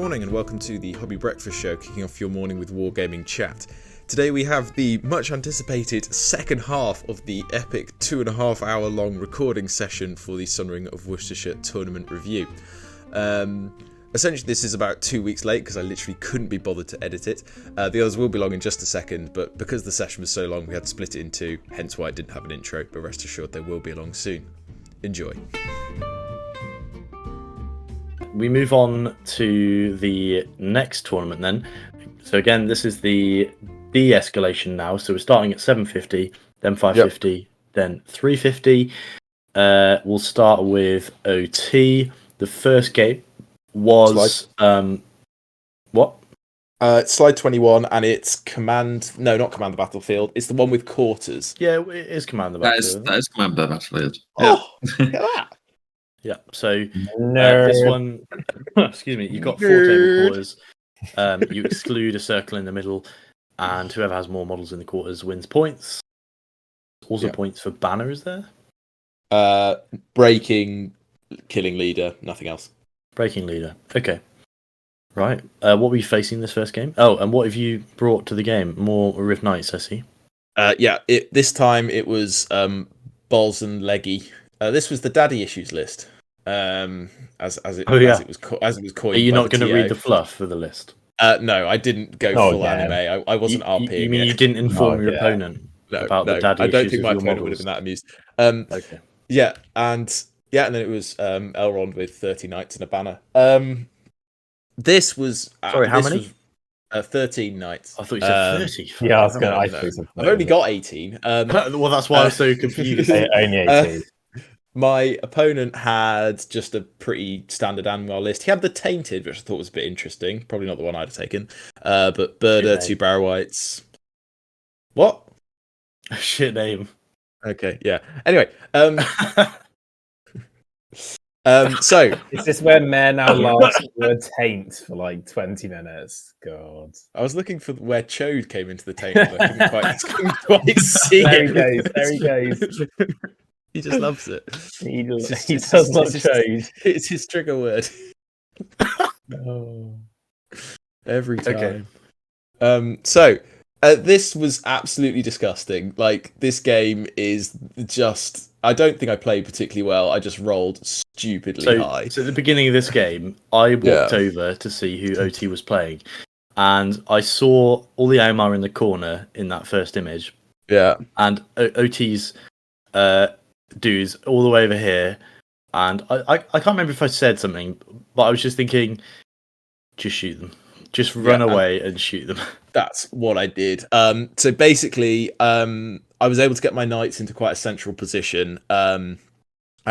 morning and welcome to the Hobby Breakfast Show, kicking off your morning with Wargaming Chat. Today we have the much anticipated second half of the epic 2.5 hour long recording session for the Sundering of Worcestershire tournament review. Essentially this is about 2 weeks late because I literally couldn't be bothered to edit it. The others will be long in just a second, but because the session was so long we had to split it in two, hence why I didn't have an intro, but rest assured they will be along soon. Enjoy. We move on to the next tournament then. So again, this is the De-escalation now. So we're starting at 750, then 550, then 350. We'll start with OT. The first game was what? It's slide 21, and it's not Command the Battlefield. It's the one with quarters. Yeah, it is Command the Battlefield. That is Command the Battlefield. Oh, look at that. Yeah, so this one, excuse me, you've got 4 table quarters. You exclude a circle in the middle, and whoever has more models in the quarters wins points. Also points for banner, is there? Breaking, killing leader, nothing else. Breaking leader, okay. Right, what were you facing this first game? Oh, and what have you brought to the game? More Rift Knights, I see. This time it was Balls and Leggy. This was the Daddy Issues list, as it was coined. Are you by not going to TO. read the fluff for the list? No, I didn't go full anime. I wasn't RPing. You mean you didn't inform your opponent about the Daddy I don't issues think my of your opponent would have models? been that amused. Okay. And then it was Elrond with 30 knights and a banner. This was Sorry, how many? 13 knights. I thought you said 30. Yeah, I was going to. I've only got 18. Well, that's why I was so confused. Only 18. My opponent had just a pretty standard Anwar list. He had the Tainted, which I thought was a bit interesting. Probably not the one I'd have taken. But Birder, 2 Barrow Whites. What? Shit name. Okay, yeah. Anyway, so Is this where Mayor now laughs at the word taint for like 20 minutes? God. I was looking for where Chode came into the Tainted, but I couldn't quite see There it. he goes. He just loves it. He does not choose. It's his trigger word. Oh. Every time. Okay. This was absolutely disgusting. Like, this game is just... I don't think I played particularly well. I just rolled stupidly high. So at the beginning of this game, I walked over to see who OT was playing, and I saw all the AMR in the corner in that first image. Yeah. And OT's dudes all the way over here, and I can't remember if I said something, but I was just thinking, just shoot them. Just run away and shoot them. That's what I did. So basically, I was able to get my knights into quite a central position, and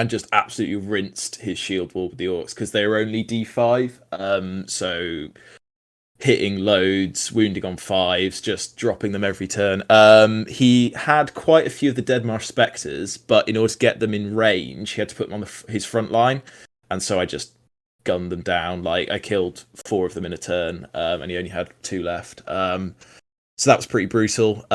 just absolutely rinsed his shield wall with the orcs because they were only D5. So hitting loads, wounding on 5s, just dropping them every turn. He had quite a few of the Deadmarsh Spectres, but in order to get them in range, he had to put them on his front line, and so I just gunned them down. Like, I killed 4 of them in a turn, and he only had 2 left. So that was pretty brutal.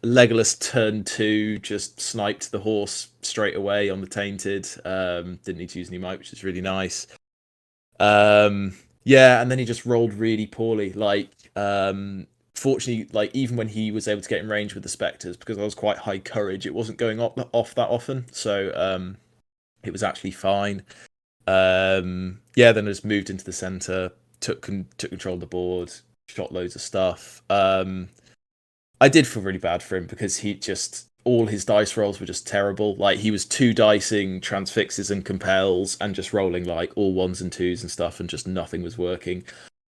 Legolas turn 2 just sniped the horse straight away on the Tainted. Didn't need to use any might, which is really nice. And then he just rolled really poorly. Like, fortunately, like, even when he was able to get in range with the Spectres, because I was quite high courage, it wasn't going off that often. So it was actually fine. Then I just moved into the centre, took control of the board, shot loads of stuff. I did feel really bad for him because all his dice rolls were just terrible. Like, he was 2 dicing transfixes and compels and just rolling like all 1s and 2s and stuff, and just nothing was working.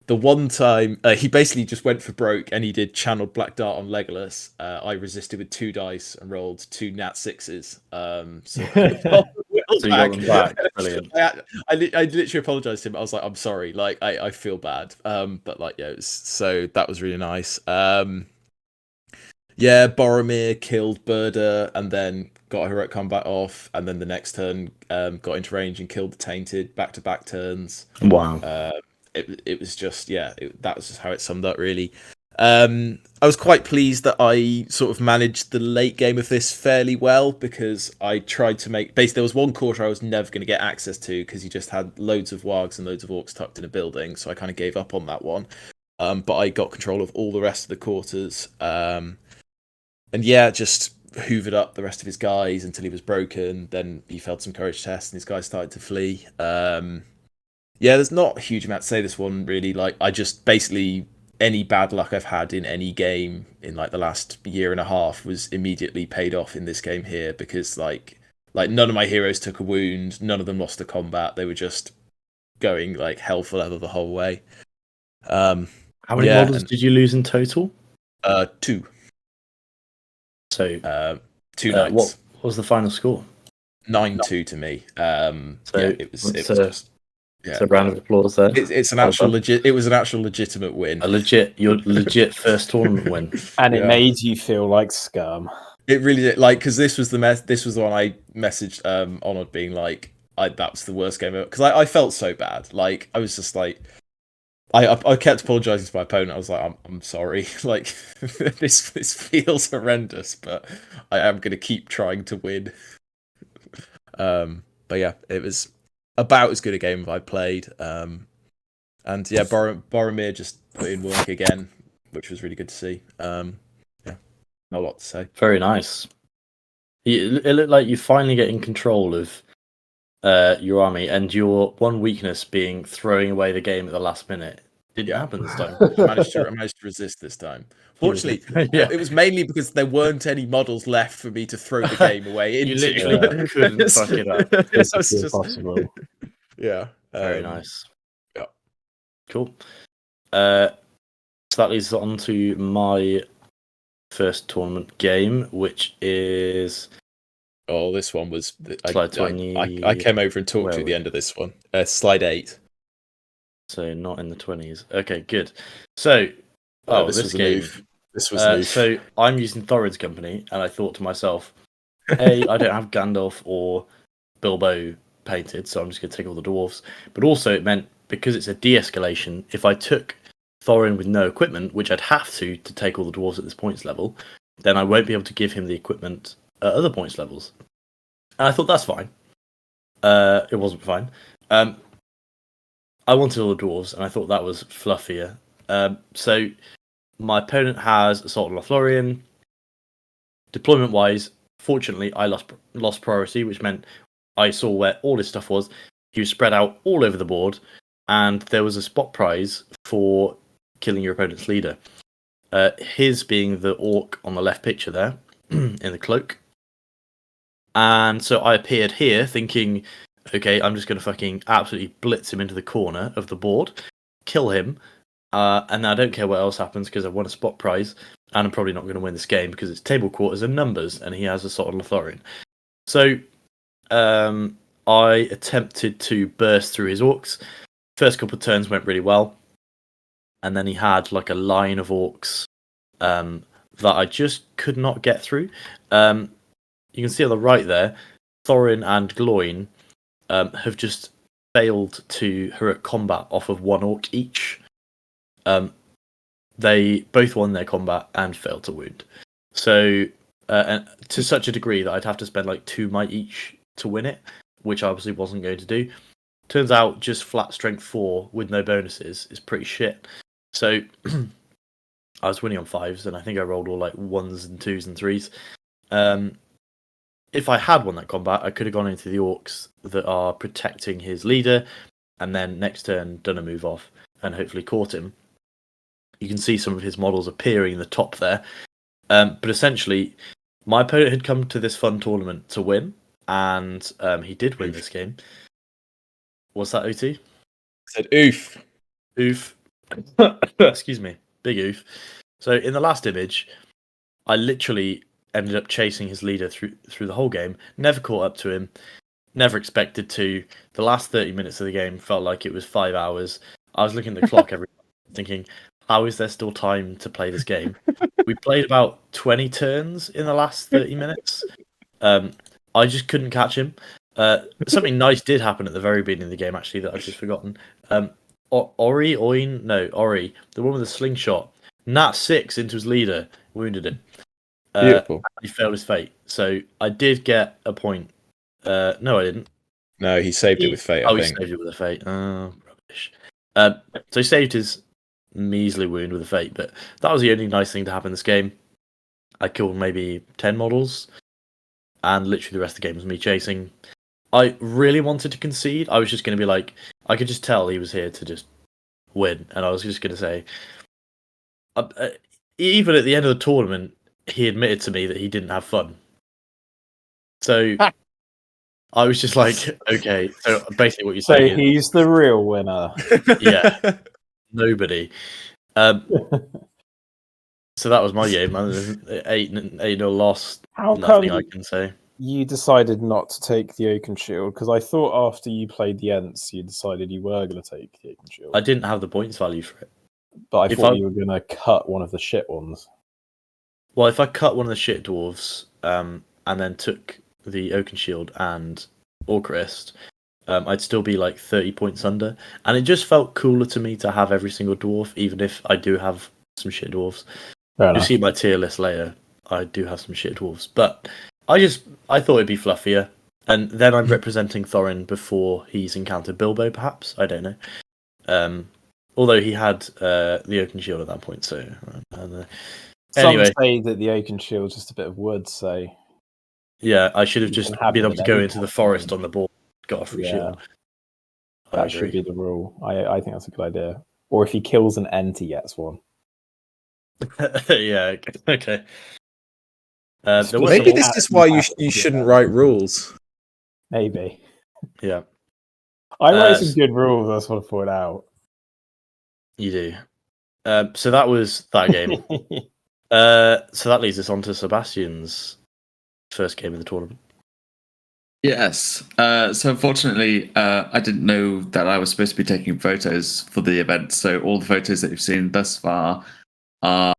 The one time he basically just went for broke and he did channeled Black Dart on Legolas. I resisted with 2 dice and rolled 2 nat 6s. So you got them back. Brilliant. I literally apologized to him. I was like, I'm sorry. Like, I feel bad. But like, so that was really nice. Boromir killed Birder and then got a heroic combat off, and then the next turn got into range and killed the Tainted back-to-back turns. Wow. It was just that was just how it summed up, really. I was quite pleased that I sort of managed the late game of this fairly well, because I tried to make basically there was one quarter I was never going to get access to because you just had loads of wargs and loads of orcs tucked in a building, so I kind of gave up on that one. But I got control of all the rest of the quarters, and yeah, just hoovered up the rest of his guys until he was broken. Then he failed some courage tests and his guys started to flee. Yeah, there's not a huge amount to say this one really. Like, I just basically any bad luck I've had in any game in like the last year and a half was immediately paid off in this game here, because like none of my heroes took a wound, none of them lost a combat. They were just going like hell for leather the whole way. How many models did you lose in total? 2. So 2 knights. What was the final score? 9-2 to me. It was just. Yeah, so round of applause there. It's an actual legit. It was an actual legitimate win. Your legit first tournament win, and it made you feel like scum. It really did. Like, because this was the one I messaged Onod being like, that was the worst game ever, because I felt so bad. Like, I was just like, I kept apologizing to my opponent. I was like, I'm sorry. Like, this feels horrendous, but I am going to keep trying to win. But yeah, it was about as good a game as I played. And yeah, Boromir just put in work again, which was really good to see. Yeah, not a lot to say. Very nice. It looked like you're finally getting control of your army, and your one weakness being throwing away the game at the last minute. Didn't happen this time. I managed to resist this time. Fortunately, it was mainly because there weren't any models left for me to throw the game away into. You literally couldn't fuck it up. It's just possible. Yeah. Very nice. Yeah. Cool. So that leads us on to my first tournament game, which is. Oh, this one was. Slide 20. I came over and talked to you at the end of this one. Slide 8. So not in the 20s. Okay, good. So, this game. This was so I'm using Thorin's company, and I thought to myself, hey, I don't have Gandalf or Bilbo painted, so I'm just going to take all the dwarves. But also, it meant because it's a de-escalation, if I took Thorin with no equipment, which I'd have to take all the dwarves at this points level, then I won't be able to give him the equipment at other points levels. And I thought that's fine. It wasn't fine. I wanted all the dwarves, and I thought that was fluffier. So my opponent has Assault on Lothlorien. Deployment-wise, fortunately, I lost priority, which meant I saw where all his stuff was. He was spread out all over the board, and there was a spot prize for killing your opponent's leader. His being the orc on the left picture there, in the cloak. And so I appeared here thinking, okay, I'm just going to fucking absolutely blitz him into the corner of the board, kill him, and I don't care what else happens because I've won a spot prize, and I'm probably not going to win this game because it's table quarters and numbers, and he has Assault on Lothlorien. So I attempted to burst through his orcs. First couple of turns went really well, and then he had like a line of orcs that I just could not get through. You can see on the right there, Thorin and Gloin have just failed to heroic combat off of one orc each. They both won their combat and failed to wound. So, and to such a degree that I'd have to spend like 2 might each to win it, which I obviously wasn't going to do. Turns out just flat strength 4 with no bonuses is pretty shit. So I was winning on 5s, and I think I rolled all like 1s and 2s and 3s. If I had won that combat, I could have gone into the orcs that are protecting his leader, and then next turn done a move off and hopefully caught him. You can see some of his models appearing in the top there. But essentially, my opponent had come to this fun tournament to win, and he did win this game. What's that, OT? I said oof. Oof. Excuse me. Big oof. So in the last image, I literally ended up chasing his leader through the whole game. Never caught up to him. Never expected to. The last 30 minutes of the game felt like it was 5 hours. I was looking at the clock every time, thinking, how is there still time to play this game? We played about 20 turns in the last 30 minutes. I just couldn't catch him. Something nice did happen at the very beginning of the game, actually, that I've just forgotten. Ori, the one with the slingshot, Nat 6 into his leader, wounded him. Beautiful. He failed his fate. So I did get a point. No, I didn't. No, he saved it with fate, I he think. saved it with a fate. Oh, rubbish. So he saved his measly wound with a fate, but that was the only nice thing to happen in this game. I killed maybe 10 models, and literally the rest of the game was me chasing. I really wanted to concede. I was just going to be like, I could just tell he was here to just win, and I was just going to say, even at the end of the tournament, he admitted to me that he didn't have fun. So I was just like, okay. So basically, what you're So saying is, he's the real winner. Yeah. nobody. So that was my game. 8-0 loss. How Nothing come I can say. you decided not to take the Oaken Shield? Because I thought after you played the Ents, you decided you were going to take the Oaken Shield. I didn't have the points value for it. But I thought you were going to cut one of the shit ones. Well, if I cut one of the shit dwarves, and then took the Oaken Shield and Orcrist, I'd still be like 30 points under. And it just felt cooler to me to have every single dwarf, even if I do have some shit dwarves. You'll see my tier list later. I do have some shit dwarves. But I thought it'd be fluffier. And then I'm representing Thorin before he's encountered Bilbo, perhaps. I don't know. Although he had the Oaken Shield at that point, so anyway. Some say that the Oaken Shield's just a bit of wood, so yeah, I should have just been able to go into the forest time. on the ball, got a free shield. That should be the rule. I think that's a good idea. Or if he kills an Ent, he gets one. Yeah, okay. Maybe this is why you shouldn't write rules. Maybe. Yeah. I write some good rules, I just want to point out. You do. So that was that game. So that leads us on to Sebastian's first game of the tournament. Yes. So unfortunately, I didn't know that I was supposed to be taking photos for the event. So all the photos that you've seen thus far are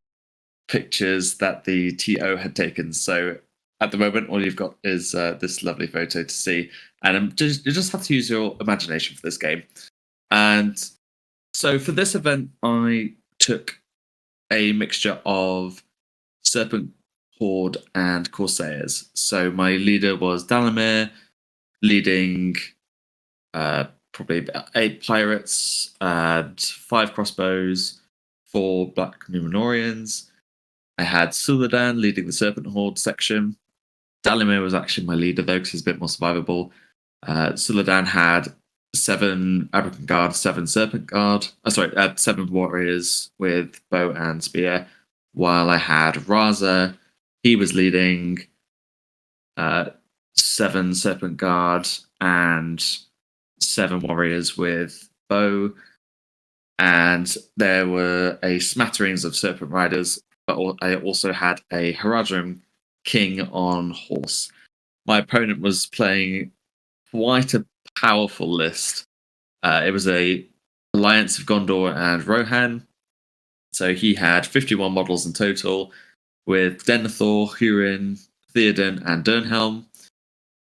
pictures that the TO had taken. So at the moment, all you've got is this lovely photo to see. And you just have to use your imagination for this game. And so for this event, I took a mixture of Serpent Horde and Corsairs. So my leader was Dalamir, leading probably 8 pirates and 5 crossbows, 4 Black Numenorians. I had Suladan leading the Serpent Horde section. Dalamir was actually my leader though, because he's a bit more survivable. Suladan had 7 Abrakan Guard, 7 Serpent Guard. 7 warriors with bow and spear. While I had Raza, he was leading 7 Serpent Guard and 7 warriors with bow. And there were a smatterings of Serpent Riders, but I also had a Haradrim King on horse. My opponent was playing quite a powerful list. It was a Alliance of Gondor and Rohan. So he had 51 models in total, with Denethor, Hurin, Theoden, and Dernhelm,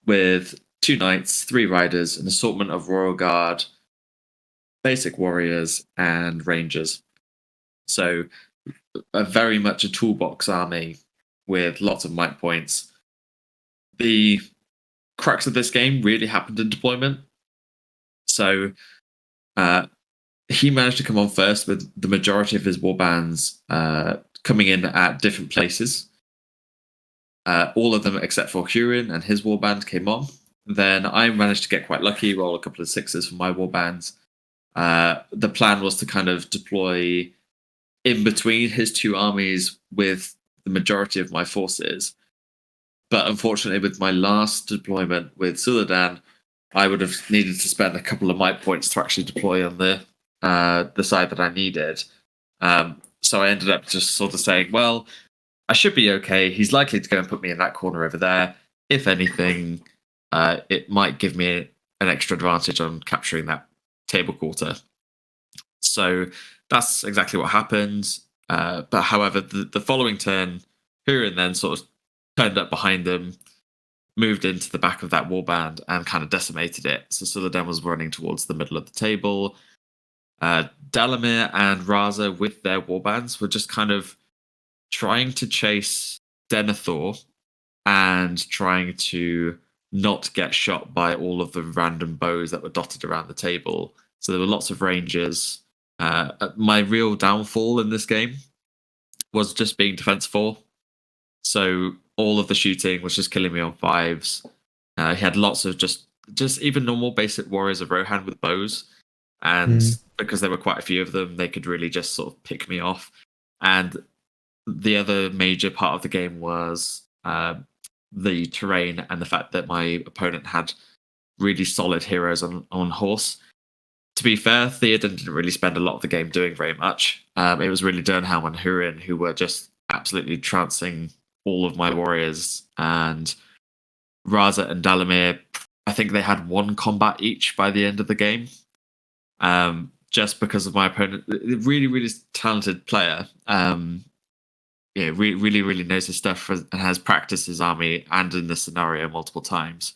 with 2 knights, 3 riders, an assortment of Royal Guard, basic warriors, and rangers. So very much a toolbox army with lots of might points. The crux of this game really happened in deployment. So he managed to come on first with the majority of his warbands coming in at different places. All of them except for Hurin and his warband came on. Then I managed to get quite lucky, roll a couple of 6s for my warbands. The plan was to kind of deploy in between his 2 armies with the majority of my forces. But unfortunately, with my last deployment with Suladan, I would have needed to spend a couple of might points to actually deploy on the side that I needed. So I ended up just sort of saying, well, I should be okay. He's likely to go and put me in that corner over there. If anything, it might give me an extra advantage on capturing that table quarter. So that's exactly what happened. But however, the following turn, Hurin then sort of turned up behind them, moved into the back of that warband and kind of decimated it. So Suladan was running towards the middle of the table. Dalamir and Raza with their warbands were just kind of trying to chase Denethor and trying to not get shot by all of the random bows that were dotted around the table. So there were lots of rangers. My real downfall in this game was just being defense 4. So all of the shooting was just killing me on 5s. He had lots of just even normal basic warriors of Rohan with bows. And because there were quite a few of them, they could really just sort of pick me off. And the other major part of the game was the terrain and the fact that my opponent had really solid heroes on horse. To be fair, Theoden didn't really spend a lot of the game doing very much. It was really Dernhelm and Hurin who were just absolutely trouncing all of my warriors. And Raza and Dalamir, I think they had 1 combat each by the end of the game. Just because of my opponent, really, really talented player. Really knows his stuff and has practiced his army and in this scenario multiple times.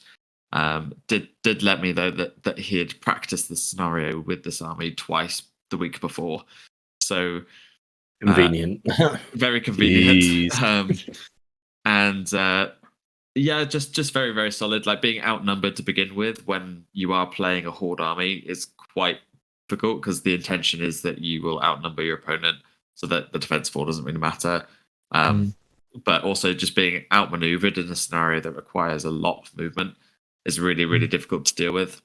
Did let me though that he had practiced this scenario with this army twice the week before. So convenient, very convenient. Just very, very solid. Like being outnumbered to begin with when you are playing a horde army is quite difficult because the intention is that you will outnumber your opponent so that the defense 4 doesn't really matter. But also just being outmaneuvered in a scenario that requires a lot of movement is really, really difficult to deal with.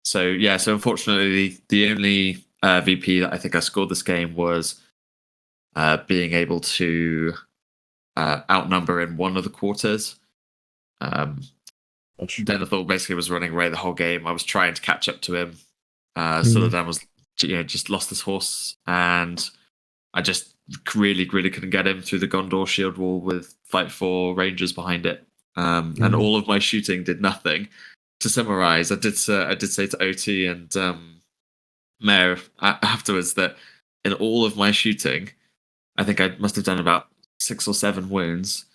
So unfortunately, the only VP that I think I scored this game was being able to outnumber in one of the quarters. Denethor basically was running away the whole game. I was trying to catch up to him. Suladan was just lost his horse, and I just really couldn't get him through the Gondor shield wall with Fight 4 Rangers behind it. And all of my shooting did nothing. To summarize, I did say to OT and Mayor afterwards that in all of my shooting, I think I must have done about 6 or 7 wounds.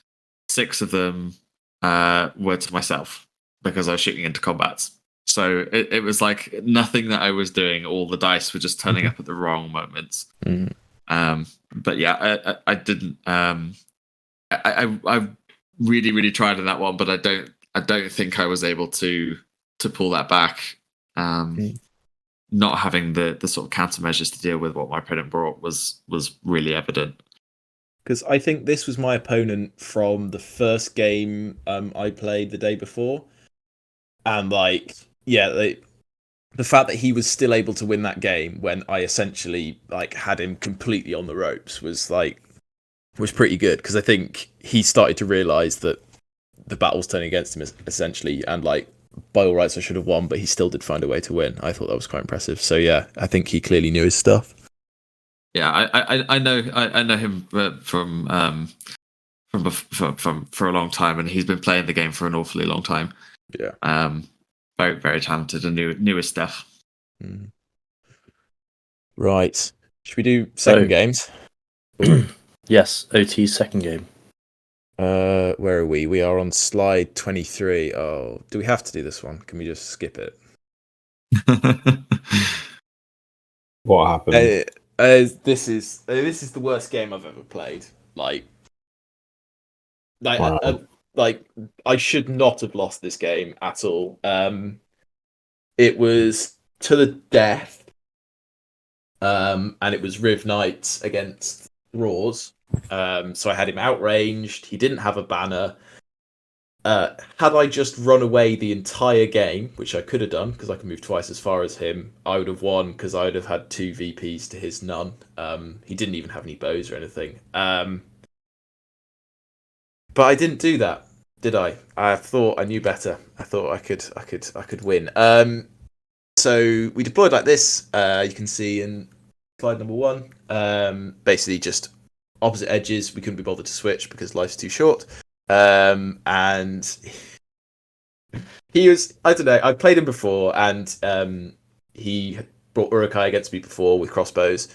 6 of them were to myself because I was shooting into combats. So it was like nothing that I was doing. All the dice were just turning up at the wrong moments. But yeah, I didn't. I really tried in that one, but I don't think I was able to pull that back. Not having the sort of countermeasures to deal with what my opponent brought was really evident. Because I think this was my opponent from the first game I played the day before, and the fact that he was still able to win that game when I essentially had him completely on the ropes was pretty good, because I think he started to realise that the battle's turning against him essentially, and by all rights I should have won, but he still did find a way to win. I thought that was quite impressive. So yeah, I think he clearly knew his stuff. Yeah, I know him from for a long time, and he's been playing the game for an awfully long time. Yeah. Very, very talented and knew his stuff. Right. Should we do second games? Yes, OT's second game. Where are we? We are on slide 23. Oh, do we have to do this one? Can we just skip it? What happened? This is the worst game I've ever played. I should not have lost this game at all. It was to the death. And it was Riv Knights against Raws. So I had him outranged. He didn't have a banner. Had I just run away the entire game, which I could have done because I could move twice as far as him, I would have won because I would have had 2 VPs to his none. He didn't even have any bows or anything. But I didn't do that, did I? I thought I knew better. I thought I could win. So we deployed like this. You can see in slide number 1. Basically just opposite edges. We couldn't be bothered to switch because life's too short. And he was, I don't know, I played him before, and he brought Uruk-hai against me before with crossbows,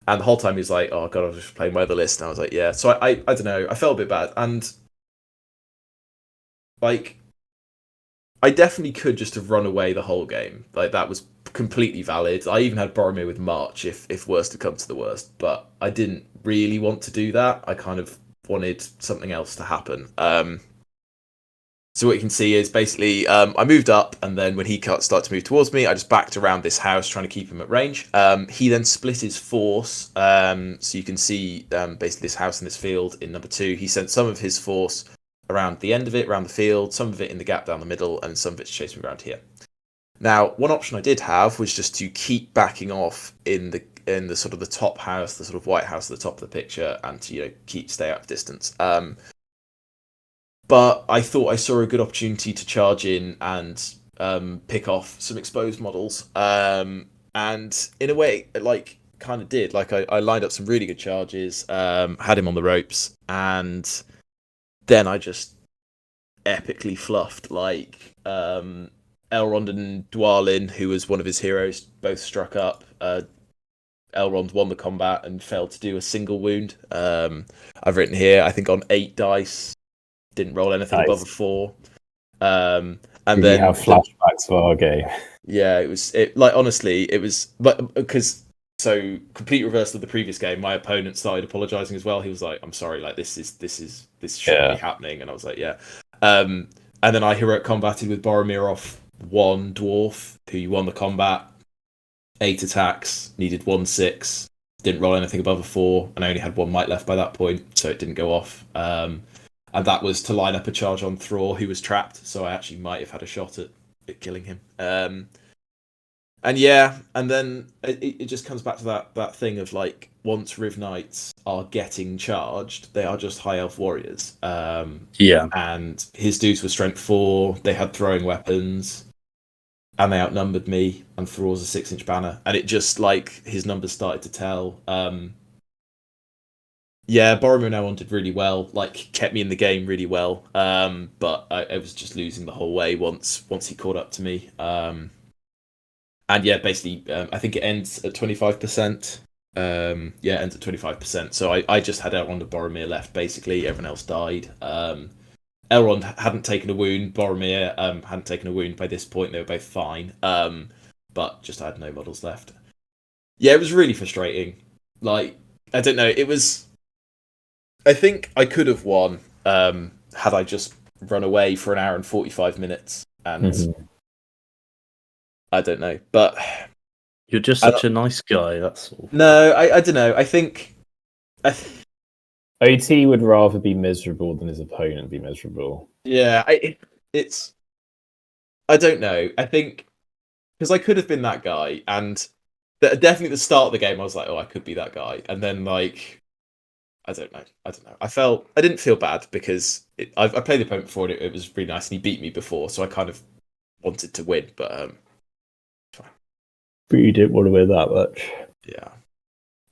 and the whole time he was like, oh god, I was just playing my other list, and I was like, yeah. So I don't know, I felt a bit bad, and I definitely could just have run away the whole game. Like that was completely valid. I even had Boromir with March if worst had come to the worst, but I didn't really want to do that. I kind of wanted something else to happen. So what you can see is basically I moved up, and then when he started to move towards me, I just backed around this house trying to keep him at range. He then split his force, so you can see basically this house in this field in number 2. He sent some of his force around the end of it, around the field, some of it in the gap down the middle, and some of it to chase me around here. Now, one option I did have was just to keep backing off in the sort of the top house, the sort of white house at the top of the picture, and to stay out of distance. But I thought I saw a good opportunity to charge in and pick off some exposed models. And in a way, like, kind of did. Like, I lined up some really good charges, had him on the ropes, and then I just epically fluffed. Like, Elrond and Dwalin, who was one of his heroes, both struck up. Elrond won the combat and failed to do a single wound. I've written here, I think on 8 dice, didn't roll anything above a 4. And then have flashbacks of our game. Yeah, honestly, it was, but because so complete reversal of the previous game, my opponent started apologizing as well. He was like, "I'm sorry, like this shouldn't be happening," and I was like, "Yeah." And then I heroic combated with Boromir off 1 dwarf who won the combat, 8 attacks, needed 1/6, didn't roll anything above a 4, and I only had 1 might left by that point, so it didn't go off. And that was to line up a charge on Thror, who was trapped, so I actually might have had a shot at killing him. And then it just comes back to that thing of like, once Riv Knights are getting charged, they are just high elf warriors. And his dudes were strength 4, they had throwing weapons, and they outnumbered me, and Thror's a 6-inch banner, and it just, like, his numbers started to tell. Boromir now did really well, like, kept me in the game really well, but I was just losing the whole way once he caught up to me. Basically, I think it ends at 25%. It ends at 25%. So I just had Elrond and Boromir left, basically. Everyone else died. Elrond hadn't taken a wound. Boromir hadn't taken a wound by this point. They were both fine. But just had no models left. Yeah, it was really frustrating. Like, I don't know. It was... I think I could have won had I just run away for an hour and 45 minutes. And I don't know. But you're just such a nice guy, that's all. No, I don't know. I think... OT would rather be miserable than his opponent be miserable. Yeah, it's... I don't know. I think... Because I could have been that guy, and definitely at the start of the game, I was like, oh, I could be that guy. And then, like... I don't know. I didn't feel bad because I played the opponent before and it was really nice, and he beat me before, so I kind of wanted to win, but you didn't want to win that much. Yeah.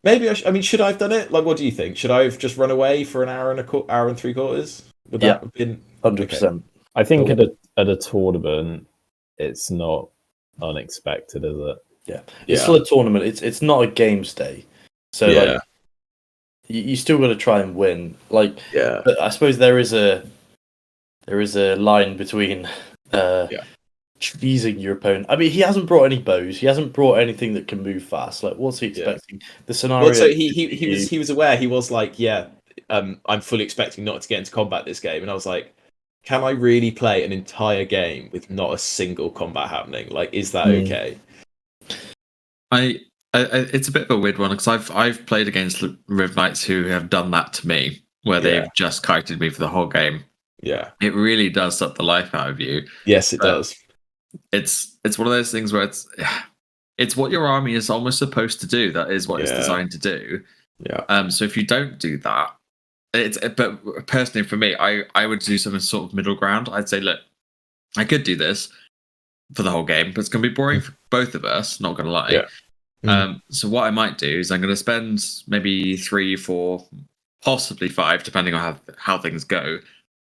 Maybe should I have done it? Like, what do you think? Should I have just run away for an hour and 3/4? Would that have been 100%? Okay. I think at a tournament, it's not unexpected, is it? Yeah. It's still a tournament. It's not a games day, so like, you still got to try and win. Like, but I suppose there is a line between teasing your opponent. I mean, he hasn't brought any bows. He hasn't brought anything that can move fast. Like, what's he expecting? The scenario. Well, so he was aware. He was like, I'm fully expecting not to get into combat this game, and I was like, can I really play an entire game with not a single combat happening? Like, is that okay? It's a bit of a weird one because I've played against Riv Knights who have done that to me, where they've just kited me for the whole game. Yeah, it really does suck the life out of you. Yes, it does. It's one of those things where it's what your army is almost supposed to do. That is what it's designed to do. Yeah. So if you don't do that, but personally for me, I would do some sort of middle ground. I'd say, look, I could do this for the whole game, but it's going to be boring for both of us. Not going to lie. Yeah. So what I might do is I'm going to spend maybe 3, 4, possibly 5, depending on how things go,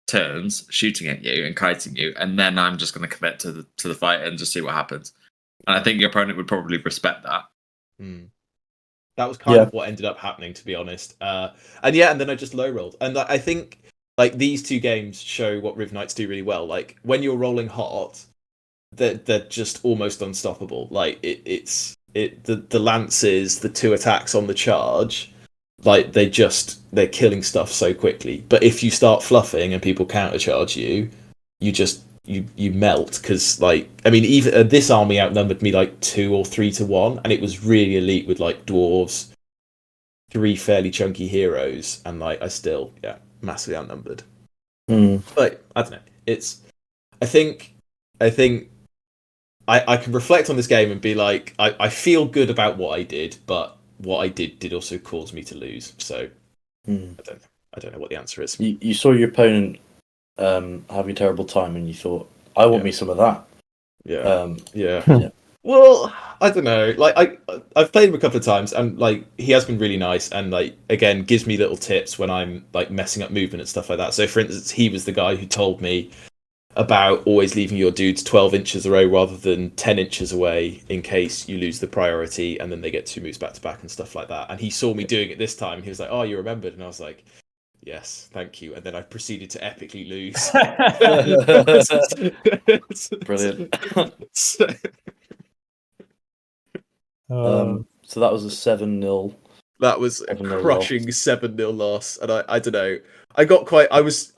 turns shooting at you and kiting you, and then I'm just going to commit to the fight and just see what happens. And I think your opponent would probably respect that. That was kind of what ended up happening, to be honest. And then I just low rolled, and I think like these two games show what Riv Knights do really well. Like when you're rolling hot, they're just almost unstoppable. Like the lances, the 2 attacks on the charge, like they're killing stuff so quickly. But if you start fluffing and people countercharge you, you melt, because like, I mean, even this army outnumbered me like 2 or 3 to 1, and it was really elite with like dwarves, 3 fairly chunky heroes, and like I still massively outnumbered. But I don't know. I think I can reflect on this game and be like, I feel good about what I did, but what I did also cause me to lose. So I don't know what the answer is. You saw your opponent having a terrible time, and you thought, I want me some of that. Yeah. Well, I don't know. Like I've played him a couple of times, and like he has been really nice, and like again gives me little tips when I'm like messing up movement and stuff like that. So for instance, he was the guy who told me about always leaving your dudes 12 inches away rather than 10 inches away in case you lose the priority and then they get 2 moves back to back and stuff like that. And he saw me doing it this time, and he was like, "Oh, you remembered?" And I was like, "Yes, thank you." And then I proceeded to epically lose. Brilliant. Um, So that was a 7-0. That was a 7-0 crushing 7-0 loss, and I don't know. I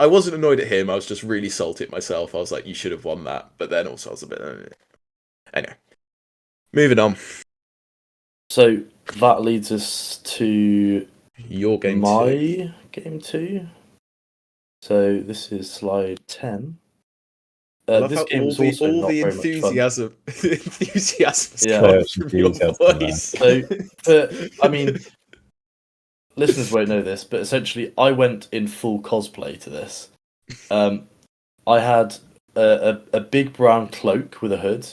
wasn't annoyed at him. I was just really salty at myself. I was like, you should have won that. But then also I was a bit. Anyway, moving on. So that leads us to Your game my game 2. So this is slide 10. I love this how game all was also the not very much fun. enthusiasm Yeah. comes from your voice. So, I mean, listeners won't know this, but essentially, I went in full cosplay to this. I had a big brown cloak with a hood.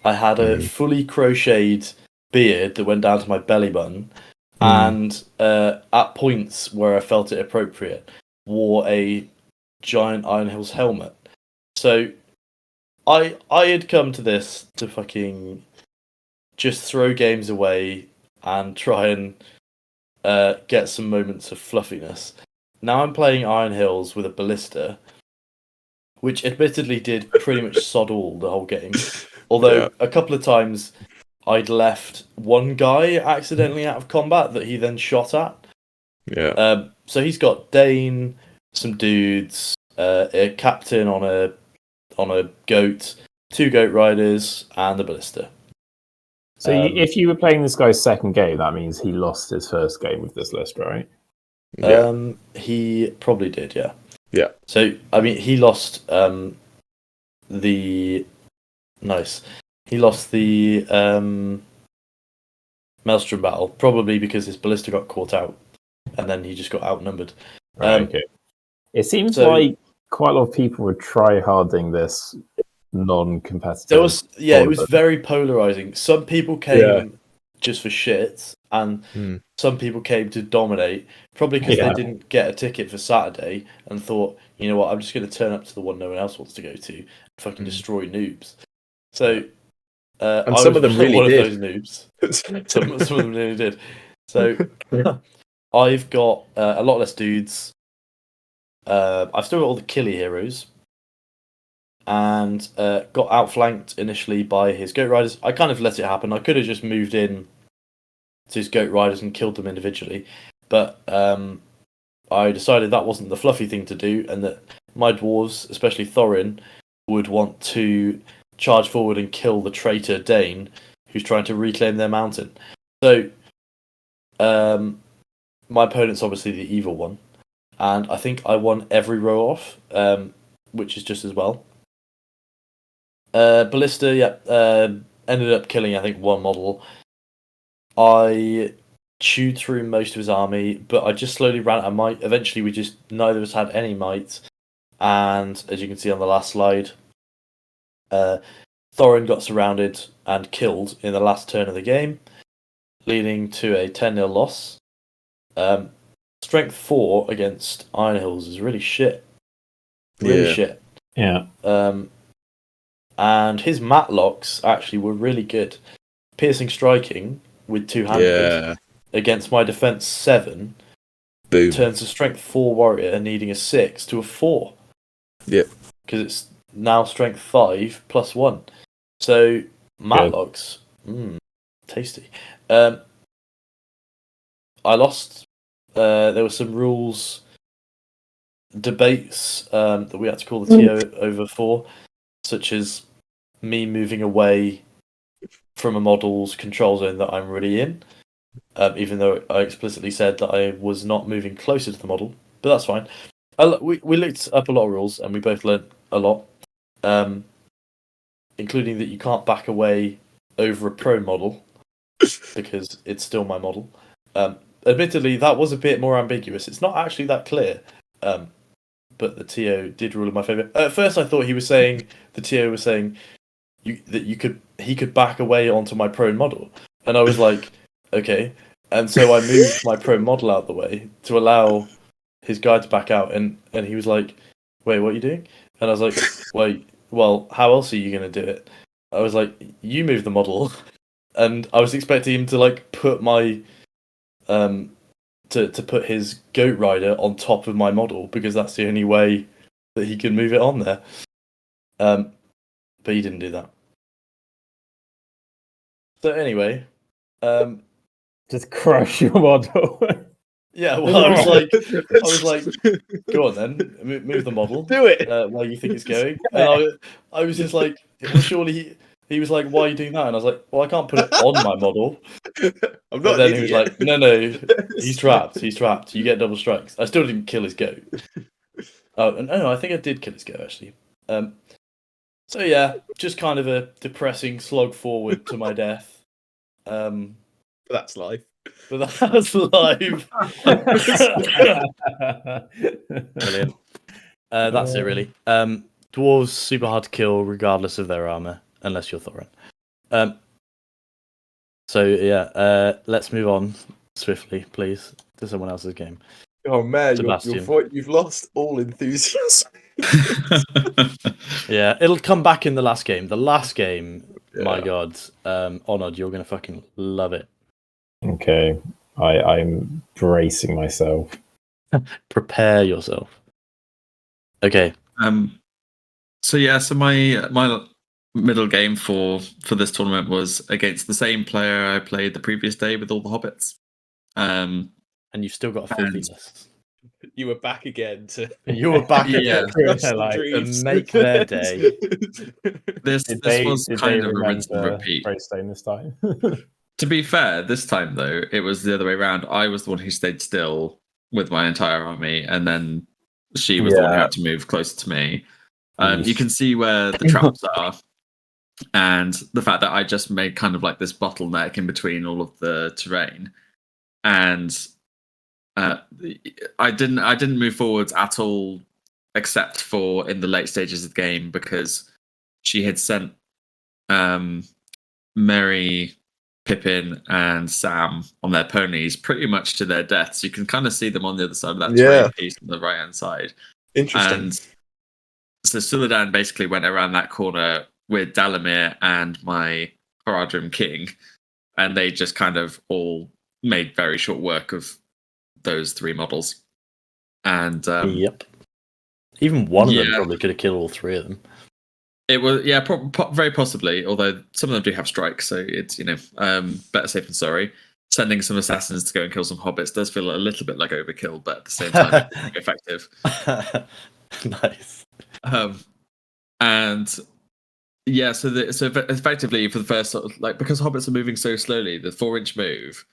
I had a fully crocheted beard that went down to my belly button, and at points where I felt it appropriate, wore a giant Iron Hills helmet. So I had come to this to fucking just throw games away and try and get some moments of fluffiness. Now I'm playing Iron Hills with a ballista, which admittedly did pretty much sod all the whole game. Although a couple of times I'd left one guy accidentally out of combat that he then shot at. Yeah. So he's got Dane, some dudes, a captain on a goat, 2 goat riders, and the ballista. So if you were playing this guy's second game, that means he lost his first game with this list, right? He probably did, yeah. Yeah. So I mean, he lost He lost the Maelstrom battle, probably because his ballista got caught out, and then he just got outnumbered. Okay. It seems like quite a lot of people were try-harding this non-competitive. It was very polarizing. Some people came just for shits, and some people came to dominate, probably because they didn't get a ticket for Saturday and thought, you know what, I'm just going to turn up to the one no one else wants to go to and fucking destroy noobs. So, and some of them really one did. of those noobs. some of them really did. So, I've got a lot less dudes. I've still got all the killy heroes, and got outflanked initially by his goat riders. I kind of let it happen. I could have just moved in to his goat riders and killed them individually, but I decided that wasn't the fluffy thing to do, and that my dwarves, especially Thorin, would want to charge forward and kill the traitor Dane, who's trying to reclaim their mountain. So, my opponent's obviously the evil one, and I think I won every row off, which is just as well. Ballista, ended up killing, I think, one model. I chewed through most of his army, but I just slowly ran out of might. Eventually, neither of us had any might, and as you can see on the last slide, Thorin got surrounded and killed in the last turn of the game, leading to a 10-0 loss. Strength 4 against Iron Hills is really shit. Really shit. Yeah. And his matlocks actually were really good. Piercing striking with two-handed against my defense 7. Boom. Turns a strength 4 warrior needing a 6 to a 4. Yeah. Because it's now strength 5 plus 1. So Matlocks, tasty. I lost. There were some rules debates that we had to call the TO over for, such as me moving away from a model's control zone that I'm already in, even though I explicitly said that I was not moving closer to the model. But that's fine. We looked up a lot of rules, and we both learned a lot, including that you can't back away over a pro model because it's still my model. Admittedly, that was a bit more ambiguous. It's not actually that clear, but the TO did rule in my favour. At first, I thought the TO was saying that he could back away onto my pro model, and I was like, okay. And so I moved my pro model out the way to allow his guy to back out, and he was like, wait, what are you doing? And I was like, wait, well, how else are you going to do it? I was like, you move the model, and I was expecting him to like put my to put his goat rider on top of my model because that's the only way that he can move it on there. But he didn't do that. So anyway, Just crush your model. yeah. Well, I was like, go on then, move the model. Do it. Where you think it's going? And I was just like, well, surely he was like, why are you doing that? And I was like, well, I can't put it on my model. I'm But not. then he was like, no, he's trapped. He's trapped. You get double strikes. I still didn't kill his goat. Oh, no, I think I did kill his goat actually. So yeah, just kind of a depressing slog forward to my death. That's life. But that's live. Brilliant. That's it really. Dwarves super hard to kill regardless of their armor, unless you're Thorin. So yeah, let's move on swiftly, please, to someone else's game. Oh man, Sebastian. you've lost all enthusiasm. Yeah, it'll come back in the last game. The last game, my Yeah. god, Onod, you're gonna fucking love it. Okay, I'm bracing myself. Prepare yourself. Okay. So my middle game for this tournament was against the same player I played the previous day with all the hobbits. And you've still got a filthy And- list. You were back again to You were back Yeah. again crush the Like, dreams. make their day. This was kind of a rinse and remember repeat. Greystone this time? To be fair, this time though, it was the other way around. I was the one who stayed still with my entire army, and then she was the one who had to move closer to me. You can see where the traps are, and the fact that I just made kind of like this bottleneck in between all of the terrain, and I didn't move forwards at all, except for in the late stages of the game because she had sent Merry, Pippin, and Sam on their ponies pretty much to their deaths. You can kind of see them on the other side of that terrain piece on the right hand side. Interesting. And so Suladan basically went around that corner with Dalamir and my Haradrim King, and they just kind of all made very short work of those three models. And Yep. Even one of them Yeah. probably could have killed all three of them. it was very possibly, although some of them do have strikes, so it's better safe than sorry. Sending some assassins to go and kill some hobbits does feel a little bit like overkill, but at the same time it's effective. Nice. And yeah, so effectively for the first sort of, like, because hobbits are moving so slowly, the 4-inch move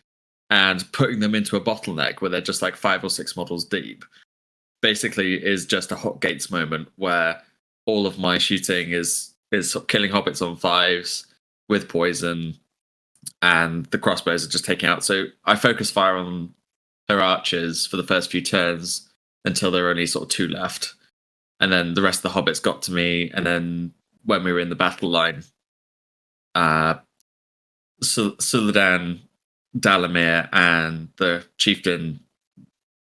and putting them into a bottleneck where they're just like 5 or 6 models deep basically is just a hot gates moment where all of my shooting is sort of killing hobbits on 5s with poison, and the crossbows are just taking out. So I focus fire on her archers for the first few turns until there are only sort of 2 left, and then the rest of the hobbits got to me. And then when we were in the battle line, Suladan, Dalamir, and the chieftain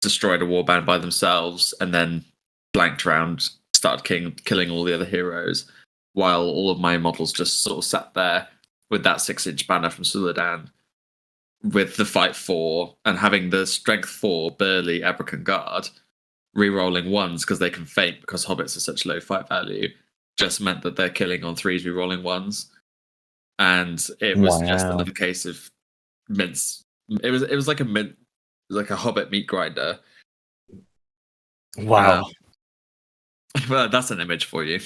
destroyed a warband by themselves, and then blanked around, started killing all the other heroes, while all of my models just sort of sat there with that 6-inch banner from Suladan, with the fight 4 and having the strength 4 Burly Abrakan Guard re-rolling 1s because they can feint because hobbits are such low fight value, just meant that they're killing on 3s re-rolling 1s. and it was just Wow. another case of mince. It was like a hobbit meat grinder. Wow. Well, that's an image for you.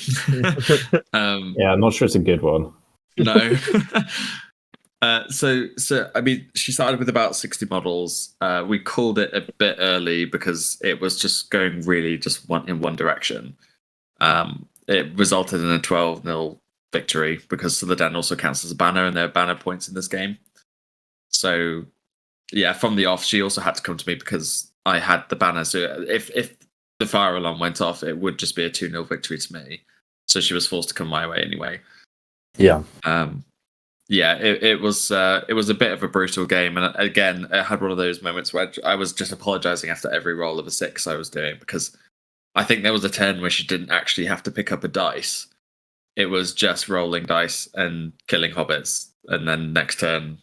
Yeah, I'm not sure it's a good one. No. So I mean, she started with about 60 models. We called it a bit early because it was just going really just in one direction. It resulted in a 12-0 victory because the den also counts as a banner, and there are banner points in this game. So yeah, from the off, she also had to come to me because I had the banner. So if the fire alarm went off, it would just be a 2-0 victory to me. So she was forced to come my way anyway. Yeah. Yeah, it was a bit of a brutal game, and again, it had one of those moments where I was just apologising after every roll of a 6 I was doing, because I think there was a turn where she didn't actually have to pick up a dice. It was just rolling dice and killing hobbits, and then next turn,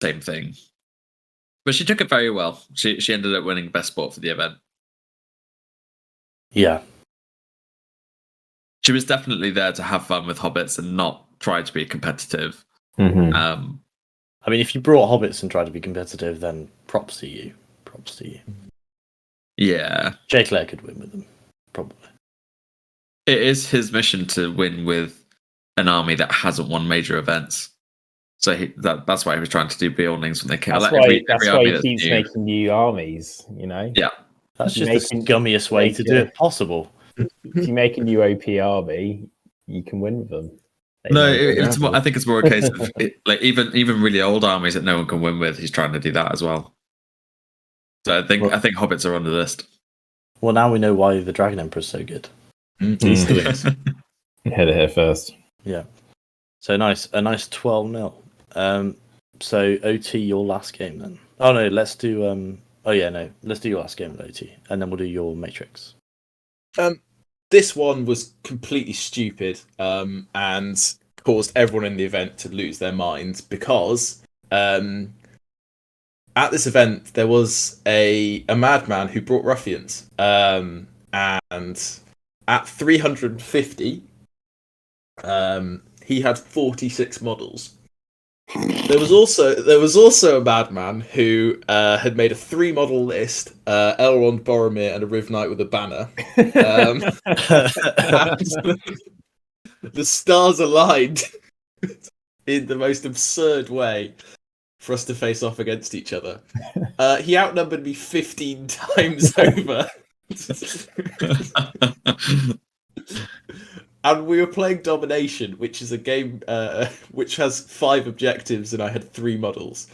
same thing. But she took it very well. She ended up winning best sport for the event. Yeah. She was definitely there to have fun with hobbits and not try to be competitive. Mm-hmm. I mean, if you brought hobbits and tried to be competitive, then props to you. Props to you. Yeah. Jay Clare could win with them, probably. It is his mission to win with an army that hasn't won major events. So that's why he was trying to do buildings when they came. That's Like why he keeps making new armies, you know? Yeah. That's just the scummiest way to do it possible. If you make a new OP army, you can win with them. No, I think it's more a case of like even really old armies that no one can win with. He's trying to do that as well. So I think hobbits are on the list. Well, now we know why the Dragon Emperor is so good. He still is. Head here first. Yeah. So a nice 12-0. So OT, your last game then. Oh no, let's do let's do your last game at OT, and then we'll do your Matrix. This one was completely stupid, and caused everyone in the event to lose their minds because at this event there was a madman who brought ruffians, and at 350, he had 46 models. There was also a madman who had made a 3-model list: Elrond, Boromir, and a Riv Knight with a banner. The stars aligned in the most absurd way for us to face off against each other. He outnumbered me 15 times over. And we were playing Domination, which is a game which has 5 objectives, and I had 3 models.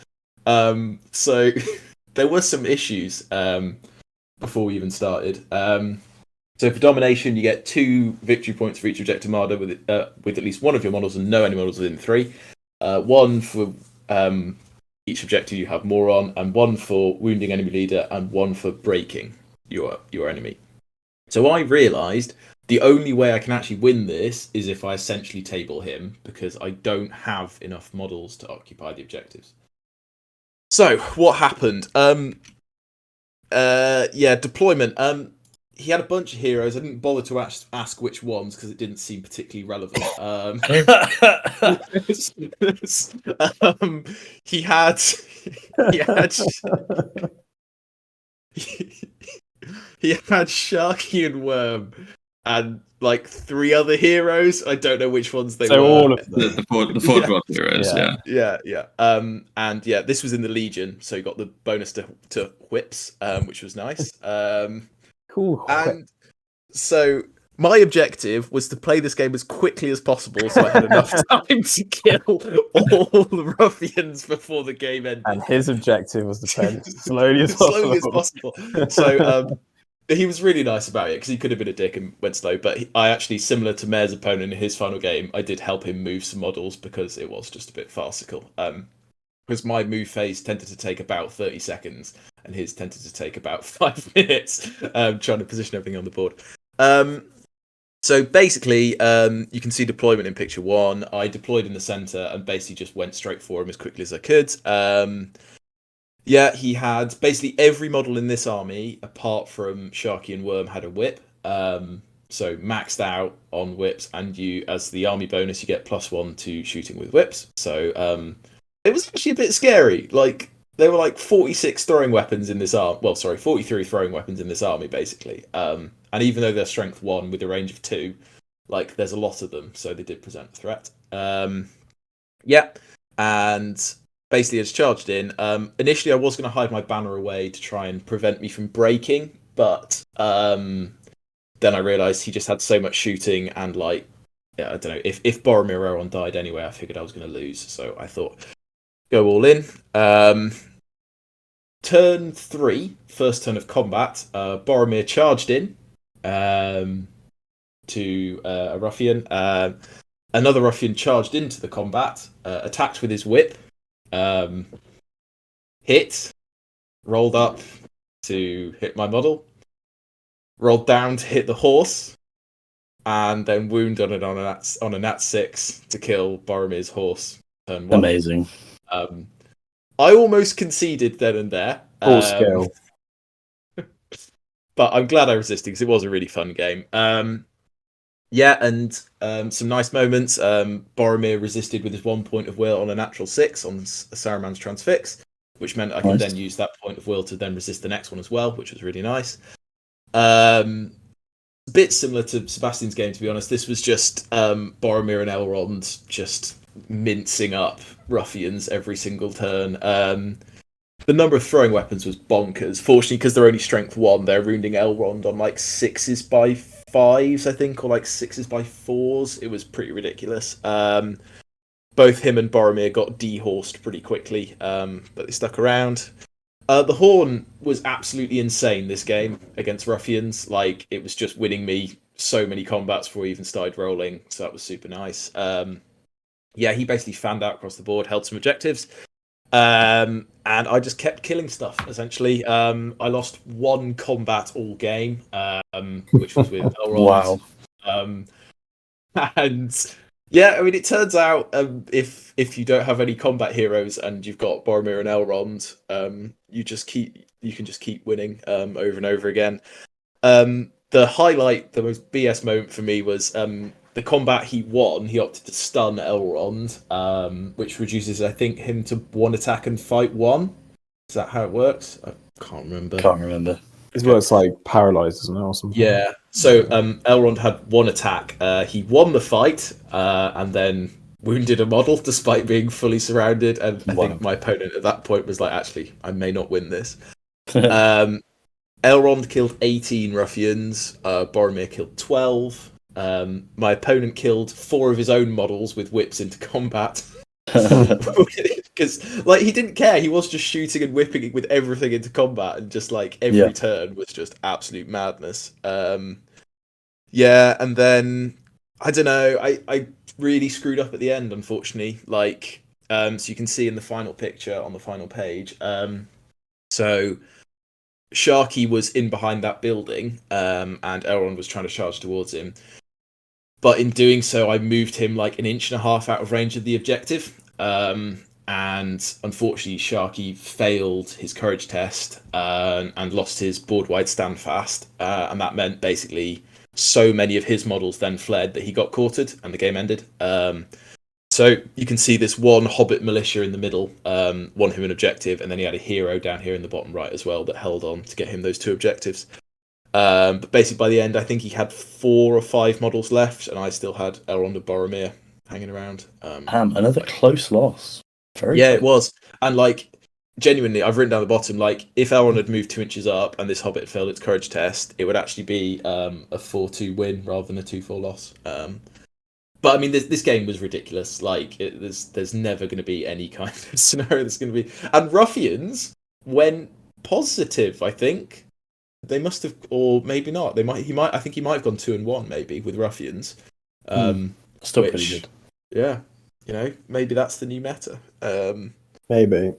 So there were some issues before we even started. So for Domination, you get 2 victory points for each objective marker with at least one of your models and no enemy models within 3. 1 for each objective you have more on, and 1 for wounding enemy leader, and 1 for breaking your enemy. So I realised the only way I can actually win this is if I essentially table him, because I don't have enough models to occupy the objectives. So what happened? Deployment. He had a bunch of heroes. I didn't bother to ask which ones because it didn't seem particularly relevant. He had Sharky and Worm and like 3 other heroes. I don't know which ones they were. So all of them. The Ford heroes, yeah. And yeah, this was in the Legion, so you got the bonus to whips, which was nice. Cool. And so my objective was to play this game as quickly as possible, so I had enough time to kill all the ruffians before the game ended. And his objective was to play as slowly as possible. So he was really nice about it, because he could have been a dick and went slow, but I actually, similar to Mayor's opponent in his final game, I did help him move some models because it was just a bit farcical. Because my move phase tended to take about 30 seconds, and his tended to take about 5 minutes, trying to position everything on the board. So basically, you can see deployment in picture 1. I deployed in the center and basically just went straight for him as quickly as I could. He had basically every model in this army, apart from Sharky and Worm, had a whip. so maxed out on whips, and you, as the army bonus, you get +1 to shooting with whips. So it was actually a bit scary. Like there were like 46 throwing weapons in this army. Well, sorry, 43 throwing weapons in this army basically. And even though they're strength 1 with a range of 2, like there's a lot of them, so they did present a threat. Yeah, and basically it's charged in. Initially, I was going to hide my banner away to try and prevent me from breaking, but then I realised he just had so much shooting, and like, yeah, I don't know, if Boromir or Elrond died anyway, I figured I was going to lose, so I thought, go all in. Turn 3, first turn of combat, Boromir charged in to a ruffian. Another ruffian charged into the combat, attacked with his whip, hit, rolled up to hit my model, rolled down to hit the horse, and then wound on a nat 6 to kill Boromir's horse. Turn 1. Amazing. I almost conceded then and there. Full scale. But I'm glad I resisted because it was a really fun game. Yeah, and some nice moments. Boromir resisted with his 1 point of will on a natural 6 on Saruman's Transfix, which meant I could then use that point of will to then resist the next one as well, which was really nice. A bit similar to Sebastian's game, to be honest. This was just Boromir and Elrond just mincing up ruffians every single turn. The number of throwing weapons was bonkers. Fortunately, because they're only strength 1, they're wounding Elrond on like 6s by 5s, I think, or like 6s by 4s. It was pretty ridiculous. Both him and Boromir got dehorsed pretty quickly, but they stuck around. The Horn was absolutely insane this game against ruffians. Like, it was just winning me so many combats before we even started rolling, so that was super nice. Yeah, he basically fanned out across the board, held some objectives. And I just kept killing stuff, essentially. I lost 1 combat all game, which was with Elrond. Wow. And yeah, I mean, it turns out if you don't have any combat heroes and you've got Boromir and Elrond, you can just keep winning over and over again. The highlight, the most BS moment for me was the combat he won. He opted to stun Elrond, which reduces, I think, him to 1 attack and fight 1. Is that how it works? I can't remember. It works like paralyzed, isn't it, or something? Yeah. So Elrond had 1 attack. He won the fight and then wounded a model despite being fully surrounded. And I think my opponent at that point was like, actually, I may not win this. Elrond killed 18 ruffians. Boromir killed 12. My opponent killed 4 of his own models with whips into combat. Because like he didn't care, he was just shooting and whipping with everything into combat, and just like every turn was just absolute madness. Yeah, and then I don't know, I really screwed up at the end, unfortunately. Like so you can see in the final picture on the final page, so Sharky was in behind that building, and Elrond was trying to charge towards him. But in doing so, I moved him like 1.5 inches out of range of the objective. And unfortunately, Sharky failed his courage test and lost his board-wide standfast. And that meant basically so many of his models then fled that he got quartered and the game ended. So you can see this 1 Hobbit militia in the middle, won him an objective, and then he had a hero down here in the bottom right as well that held on to get him those 2 objectives. But basically by the end, I think he had 4 or 5 models left, and I still had Elrond and Boromir hanging around. Another close loss. Very yeah, close. It was. And like, genuinely, I've written down the bottom, like, if Elrond had moved 2 inches up and this Hobbit failed its courage test, it would actually be a 4-2 win rather than a 2-4 loss. But I mean, this game was ridiculous. Like, there's never going to be any kind of scenario that's going to be. And ruffians went positive, I think. They must have, or maybe not. I think he might have gone 2-1 maybe with ruffians. Still pretty good. Yeah, maybe that's the new meta. Maybe.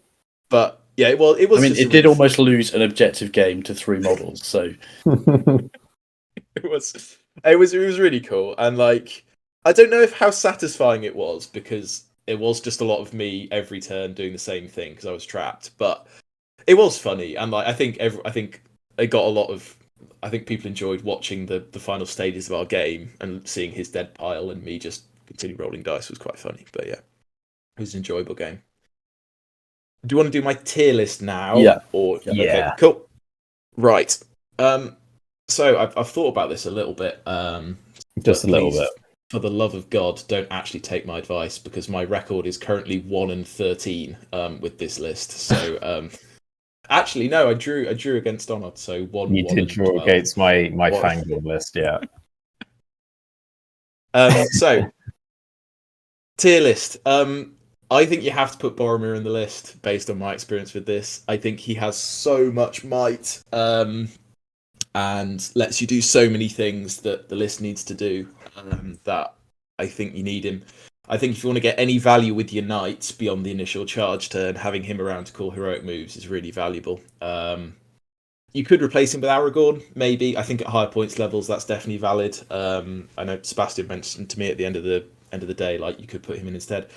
But yeah, it was. I mean, it did almost lose an objective game to 3 models, so it was really cool. And like, I don't know how satisfying it was, because it was just a lot of me every turn doing the same thing because I was trapped. But it was funny, and like I think it got a lot of I think people enjoyed watching the final stages of our game, and seeing his dead pile and me just continue rolling dice was quite funny. But yeah, it was an enjoyable game. Do you want to do my tier list now? Yeah. Or Yeah. okay, cool. Right. So I've thought about this a little bit. Just a little please, bit. For the love of God, don't actually take my advice, because my record is currently 1-13 with this list. So actually, no, I drew against Donald. So 1. You did draw 12. against my One. Fangirl list, yeah. So tier list. I think you have to put Boromir in the list based on my experience with this. I think he has so much might, and lets you do so many things that the list needs to do, that I think you need him. I think if you want to get any value with your knights beyond the initial charge turn, having him around to call heroic moves is really valuable. You could replace him with Aragorn, maybe. I think at higher points levels that's definitely valid. I know Sebastian mentioned to me at the end of the day, like, you could put him in instead.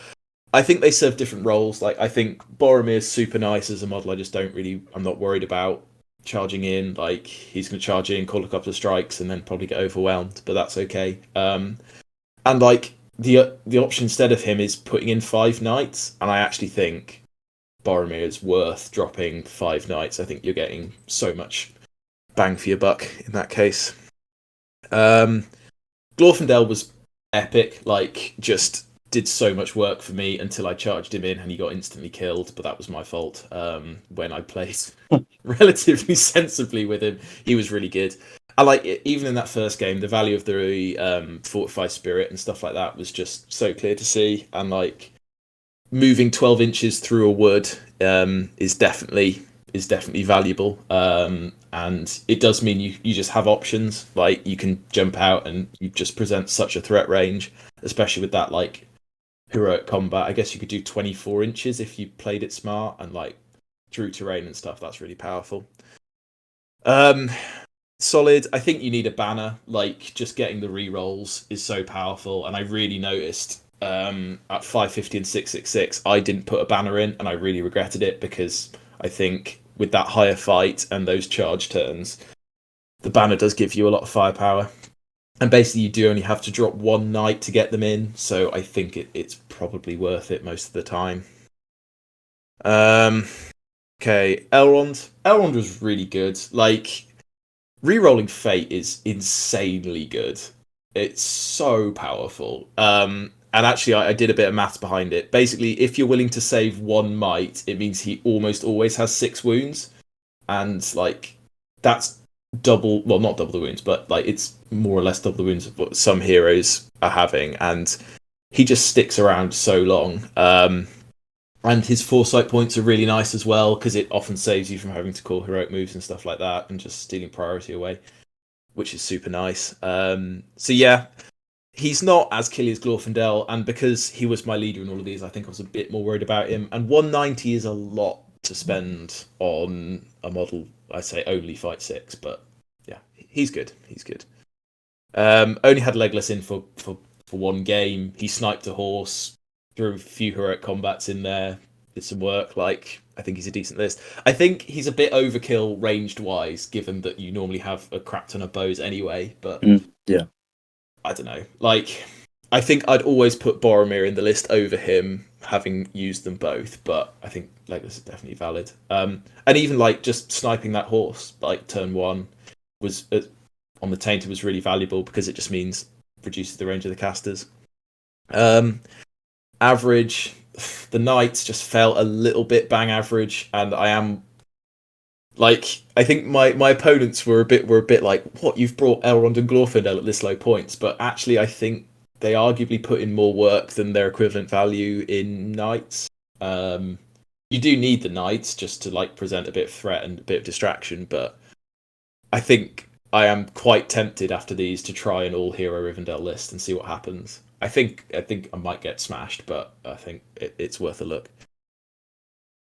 I think they serve different roles. Like, I think Boromir's super nice as a model. I'm not worried about charging in. Like, he's going to charge in, call a couple of strikes, and then probably get overwhelmed, but that's okay. And like the option instead of him is putting in 5 knights, and I actually think Boromir is worth dropping 5 knights. I think you're getting so much bang for your buck in that case. Glorfindel was epic. Like, just did so much work for me until I charged him in and he got instantly killed, but that was my fault. When I played relatively sensibly with him, he was really good. I like it, even in that first game, the value of the fortified spirit and stuff like that was just so clear to see. And like, moving 12 inches through a wood is definitely valuable. And it does mean you just have options. Like, you can jump out and you just present such a threat range, especially with that like heroic combat. I guess you could do 24 inches if you played it smart and like drew terrain and stuff. That's really powerful. Solid. I think you need a banner. Like, just getting the rerolls is so powerful, and I really noticed at 550 and 666 I didn't put a banner in, and I really regretted it, because I think with that higher fight and those charge turns, the banner does give you a lot of firepower. And basically, you do only have to drop 1 knight to get them in, so I think it's probably worth it most of the time. Okay, Elrond. Elrond was really good. Like, rerolling Fate is insanely good. It's so powerful. And actually, I did a bit of maths behind it. Basically, if you're willing to save 1 might, it means he almost always has 6 wounds. And, like, that's double, well, not double the wounds, but like, it's more or less double the wounds of what some heroes are having. And he just sticks around so long. And his foresight points are really nice as well, because it often saves you from having to call heroic moves and stuff like that, and just stealing priority away, which is super nice. So yeah, he's not as killy as Glorfindel, and because he was my leader in all of these, I think I was a bit more worried about him. And 190 is a lot to spend on a model. I say only fight 6, but yeah, he's good. He's good. Only had Legolas in for 1 game. He sniped a horse, threw a few heroic combats in there, did some work. Like, I think he's a decent list. I think he's a bit overkill ranged wise, given that you normally have a crap ton of bows anyway. But yeah, I don't know. Like, I think I'd always put Boromir in the list over him, having used them both. But I think Legolas is definitely valid. And even like just sniping that horse, like turn 1, was on the Tainted was really valuable, because it just means reduces the range of the casters. Average, the knights just felt a little bit bang average, and I am like, I think my opponents were a bit like, what, you've brought Elrond and Glorfindel at this low points, but actually I think they arguably put in more work than their equivalent value in knights. You do need the knights just to like present a bit of threat and a bit of distraction, but I think I am quite tempted after these to try an all hero Rivendell list and see what happens. I think I might get smashed, but I think it's worth a look.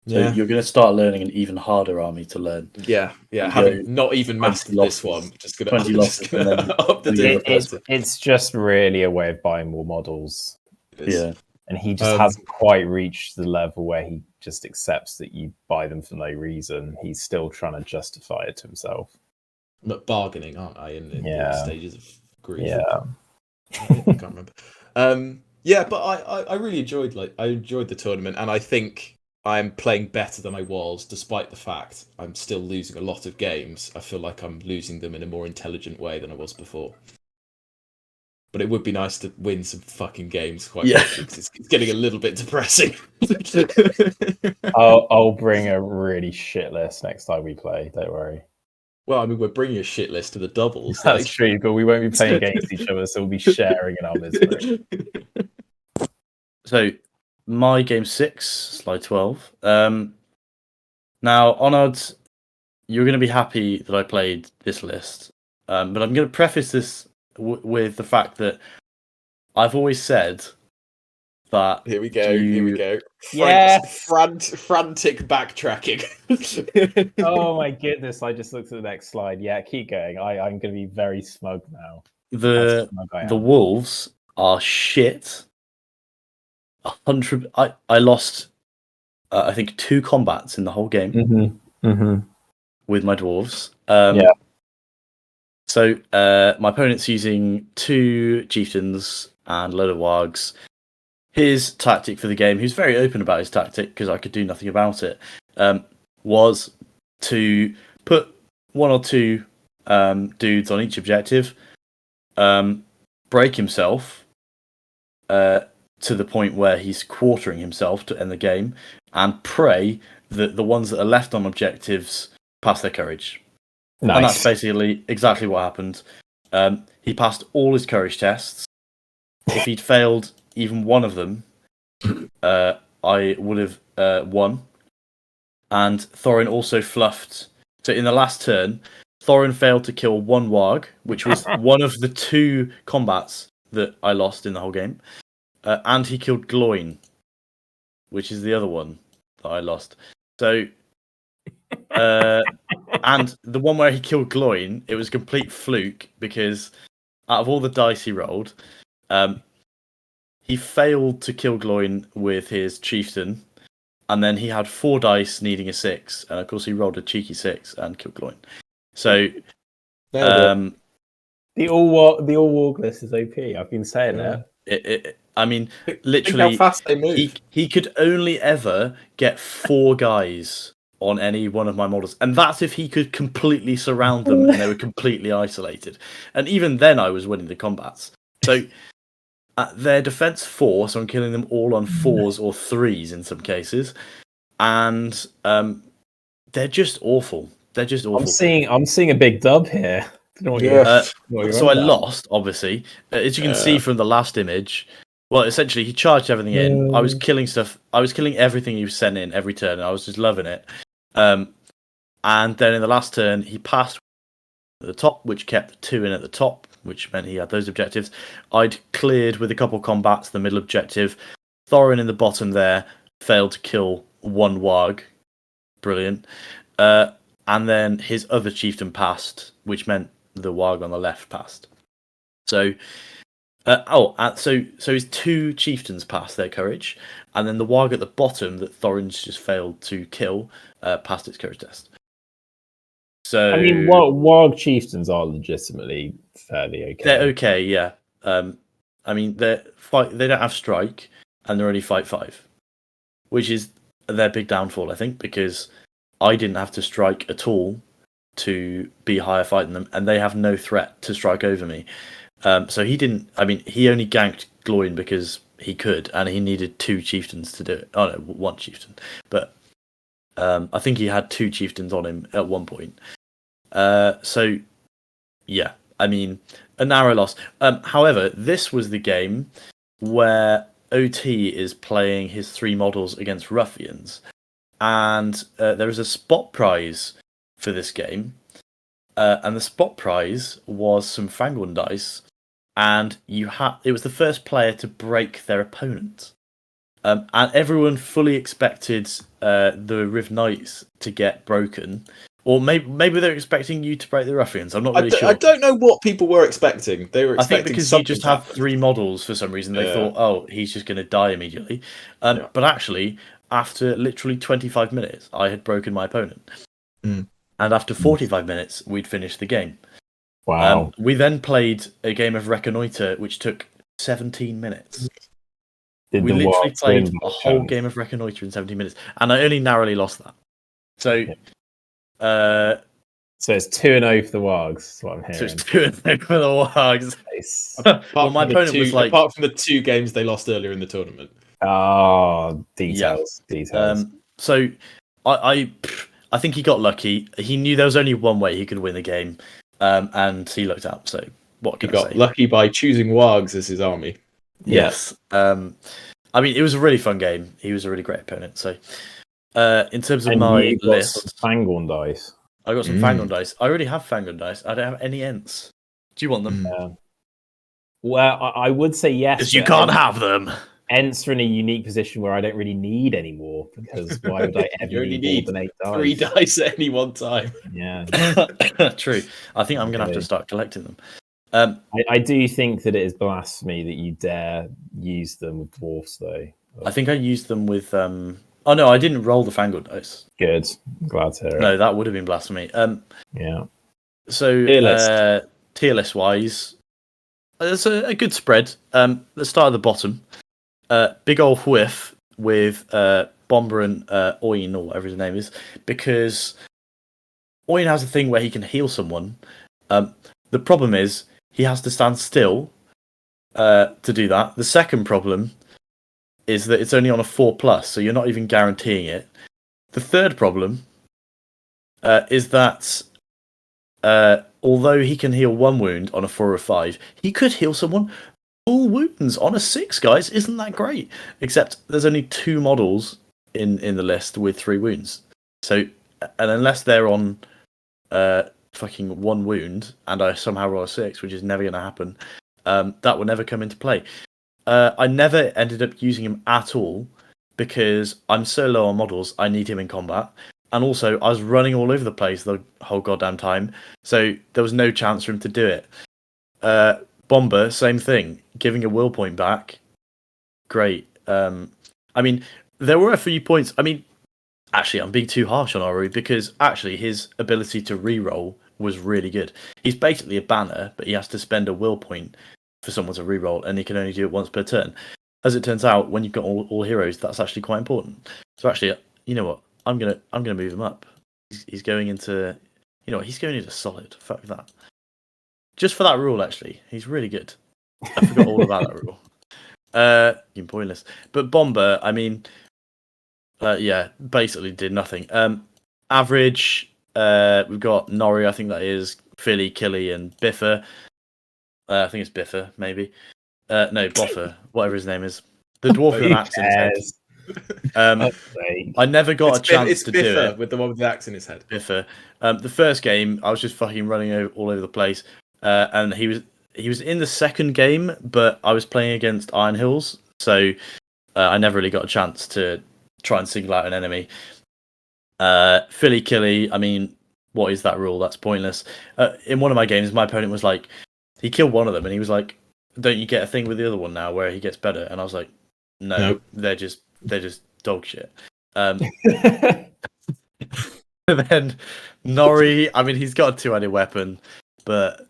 so you're going to start learning an even harder army to learn. Yeah. Having not even mastered this one, just gonna 20 losses and then up the difficulty. It's just really a way of buying more models. Yeah, And he just hasn't quite reached the level where he just accepts that you buy them for no reason. He's still trying to justify it to himself. bargaining, aren't I? In the Yeah. stages of grief. Yeah. I can't remember. Yeah, but I really enjoyed the tournament, and I think I'm playing better than I was, despite the fact I'm still losing a lot of games. I feel like I'm losing them in a more intelligent way than I was before. But it would be nice to win some fucking games quite quickly, because it's getting a little bit depressing. I'll bring a really shit list next time we play. Don't worry. Well, I mean, we're bringing a shit list to the doubles. That's true, but we won't be playing against each other, so we'll be sharing in our misery. So, my game 6, slide 12. Now, on odds, you're going to be happy that I played this list, but I'm going to preface this with the fact that I've always said that. Here we go. Yes! Frantic backtracking. Oh my goodness! I just looked at the next slide. Yeah, keep going. I'm going to be very smug now. The Wolves are shit. 100. I lost. I think 2 combats in the whole game with my dwarves. Yeah. So my opponent's using 2 chieftains and a load of wargs. His tactic for the game, he was very open about his tactic because I could do nothing about it, was to put 1 or 2 dudes on each objective, break himself to the point where he's quartering himself to end the game, and pray that the ones that are left on objectives pass their courage. Nice. And that's basically exactly what happened. He passed all his courage tests. If he'd failed even one of them, I would have won. And Thorin also fluffed. So in the last turn, Thorin failed to kill 1 warg, which was one of the 2 combats that I lost in the whole game. And he killed Gloin, which is the other one that I lost. So, and the one where he killed Gloin, it was a complete fluke because out of all the dice he rolled, he failed to kill Gloin with his chieftain, and then he had 4 dice needing a 6, and of course he rolled a cheeky 6 and killed Gloin. So, the all warg list is OP. I've been saying that. I mean, literally, how fast they move. He could only ever get 4 guys on any one of my models, and that's if he could completely surround them and they were completely isolated. And even then, I was winning the combats. So their defense 4, so I'm killing them all on 4s or 3s in some cases, and they're just awful. They're just awful. I'm seeing a big dub here. So I lost, obviously, as you can see from the last image. Well, essentially, he charged everything in. I was killing stuff. I was killing everything he was sent in every turn. And I was just loving it. And then in the last turn, he passed at the top, which kept the 2 in at the top, which meant he had those objectives. I'd cleared with a couple of combats the middle objective. Thorin in the bottom there failed to kill 1 warg. Brilliant. And then his other chieftain passed, which meant the warg on the left passed. So his 2 chieftains passed their courage, and then the warg at the bottom that Thorin's just failed to kill passed its courage test. So I mean, warg chieftains are legitimately fairly okay. They're okay, yeah. I mean, they don't have strike, and they're only fight 5, which is their big downfall, I think, because I didn't have to strike at all to be higher fight than them, and they have no threat to strike over me. So he didn't. I mean, he only ganked Gloin because he could, and he needed 2 chieftains to do it. Oh no, 1 chieftain. But I think he had 2 chieftains on him at one point. So yeah, I mean, a narrow loss. However, this was the game where OT is playing his 3 models against ruffians, and there is a spot prize for this game, and the spot prize was some Fangorn dice. And it was the first player to break their opponent. And everyone fully expected the Riv Knights to get broken. Or maybe they're expecting you to break the Ruffians. I'm not really sure. I don't know what people were expecting. They were expecting I think because you just have 3 models for some reason, they thought, oh, he's just going to die immediately. But actually, after literally 25 minutes, I had broken my opponent. and after 45 minutes, we'd finished the game. Wow. We then played a game of Reconnoiter, which took 17 minutes. Did We the literally Wargs played win by a whole chance? game of Reconnoiter in 17 minutes, and I only narrowly lost that. So, So it's 2-0 for the Wargs. That's what I'm so hearing. it's 2-0 for the Wargs. Nice. Well, my opponent was like, apart from the 2 games they lost earlier in the tournament. Details. Details. So I think he got lucky. He knew there was only one way he could win the game, and he looked out. So what He can I got say? lucky by choosing Wargs as his army. Yes. I mean, it was a really fun game. He was a really great opponent. So, in terms of And my you got list, some Fangorn dice. I got some Fangorn dice. I already have Fangorn dice. I don't have any Ents. Do you want them? Well, I would say yes. Because you but can't have them. Ents are in a unique position where I don't really need any more, because why would I ever You only need more than 8 dice? 3 dice at any one time. Yeah. True. I think I'm going to have to start collecting them. I do think that it is blasphemy that you dare use them with dwarfs, though. I think I used them with. Oh no, I didn't roll the Fangorn dice. Good. I'm glad to hear it. No, that would have been blasphemy. Yeah. So tier list wise, there's a good spread. Let's start at the bottom. Big old whiff with Bomber and Oin, or whatever his name is, because Oin has a thing where he can heal someone. The problem is he has to stand still to do that. The second problem is that it's only on a 4+, so you're not even guaranteeing it. The third problem is that although he can heal 1 wound on a 4 or 5, he could heal someone full wounds on a 6, guys. Isn't that great? Except there's only 2 models in the list with 3 wounds. So, and unless they're on fucking 1 wound, and I somehow roll a 6, which is never going to happen, that will never come into play. I never ended up using him at all because I'm so low on models. I need him in combat, and also I was running all over the place the whole goddamn time, so there was no chance for him to do it. Bomber, same thing. Giving a will point back, great. I mean, there were a few points. I mean, actually, I'm being too harsh on Oru because actually his ability to reroll was really good. He's basically a banner, but he has to spend a will point for someone to reroll, and he can only do it once per turn. As it turns out, when you've got all heroes, that's actually quite important. So actually, you know what? I'm gonna move him up. He's going into, you know what? He's going into solid. Fuck that. Just for that rule, actually, he's really good. I forgot all about that rule. Pointless. But Bomber, I mean, yeah, basically did nothing. Average, we've got Nori, I think that is, Philly, Killy, and Biffer. I think it's Biffer, maybe. No, Boffer, whatever his name is. The dwarf with an axe in his head. I never got a chance to do it. With the one with the axe in his head. Biffer. The first game, I was just fucking running all over the place. And he was in the second game, but I was playing against Iron Hills, so I never really got a chance to try and single out an enemy. Philly Killy, I mean, what is that rule? That's pointless. In one of my games, my opponent was like, he killed one of them, and he was like, "Don't you get a thing with the other one now where he gets better?" And I was like, "No, nope. they're just dog shit." Then Nori, I mean, he's got a 2-handed weapon, but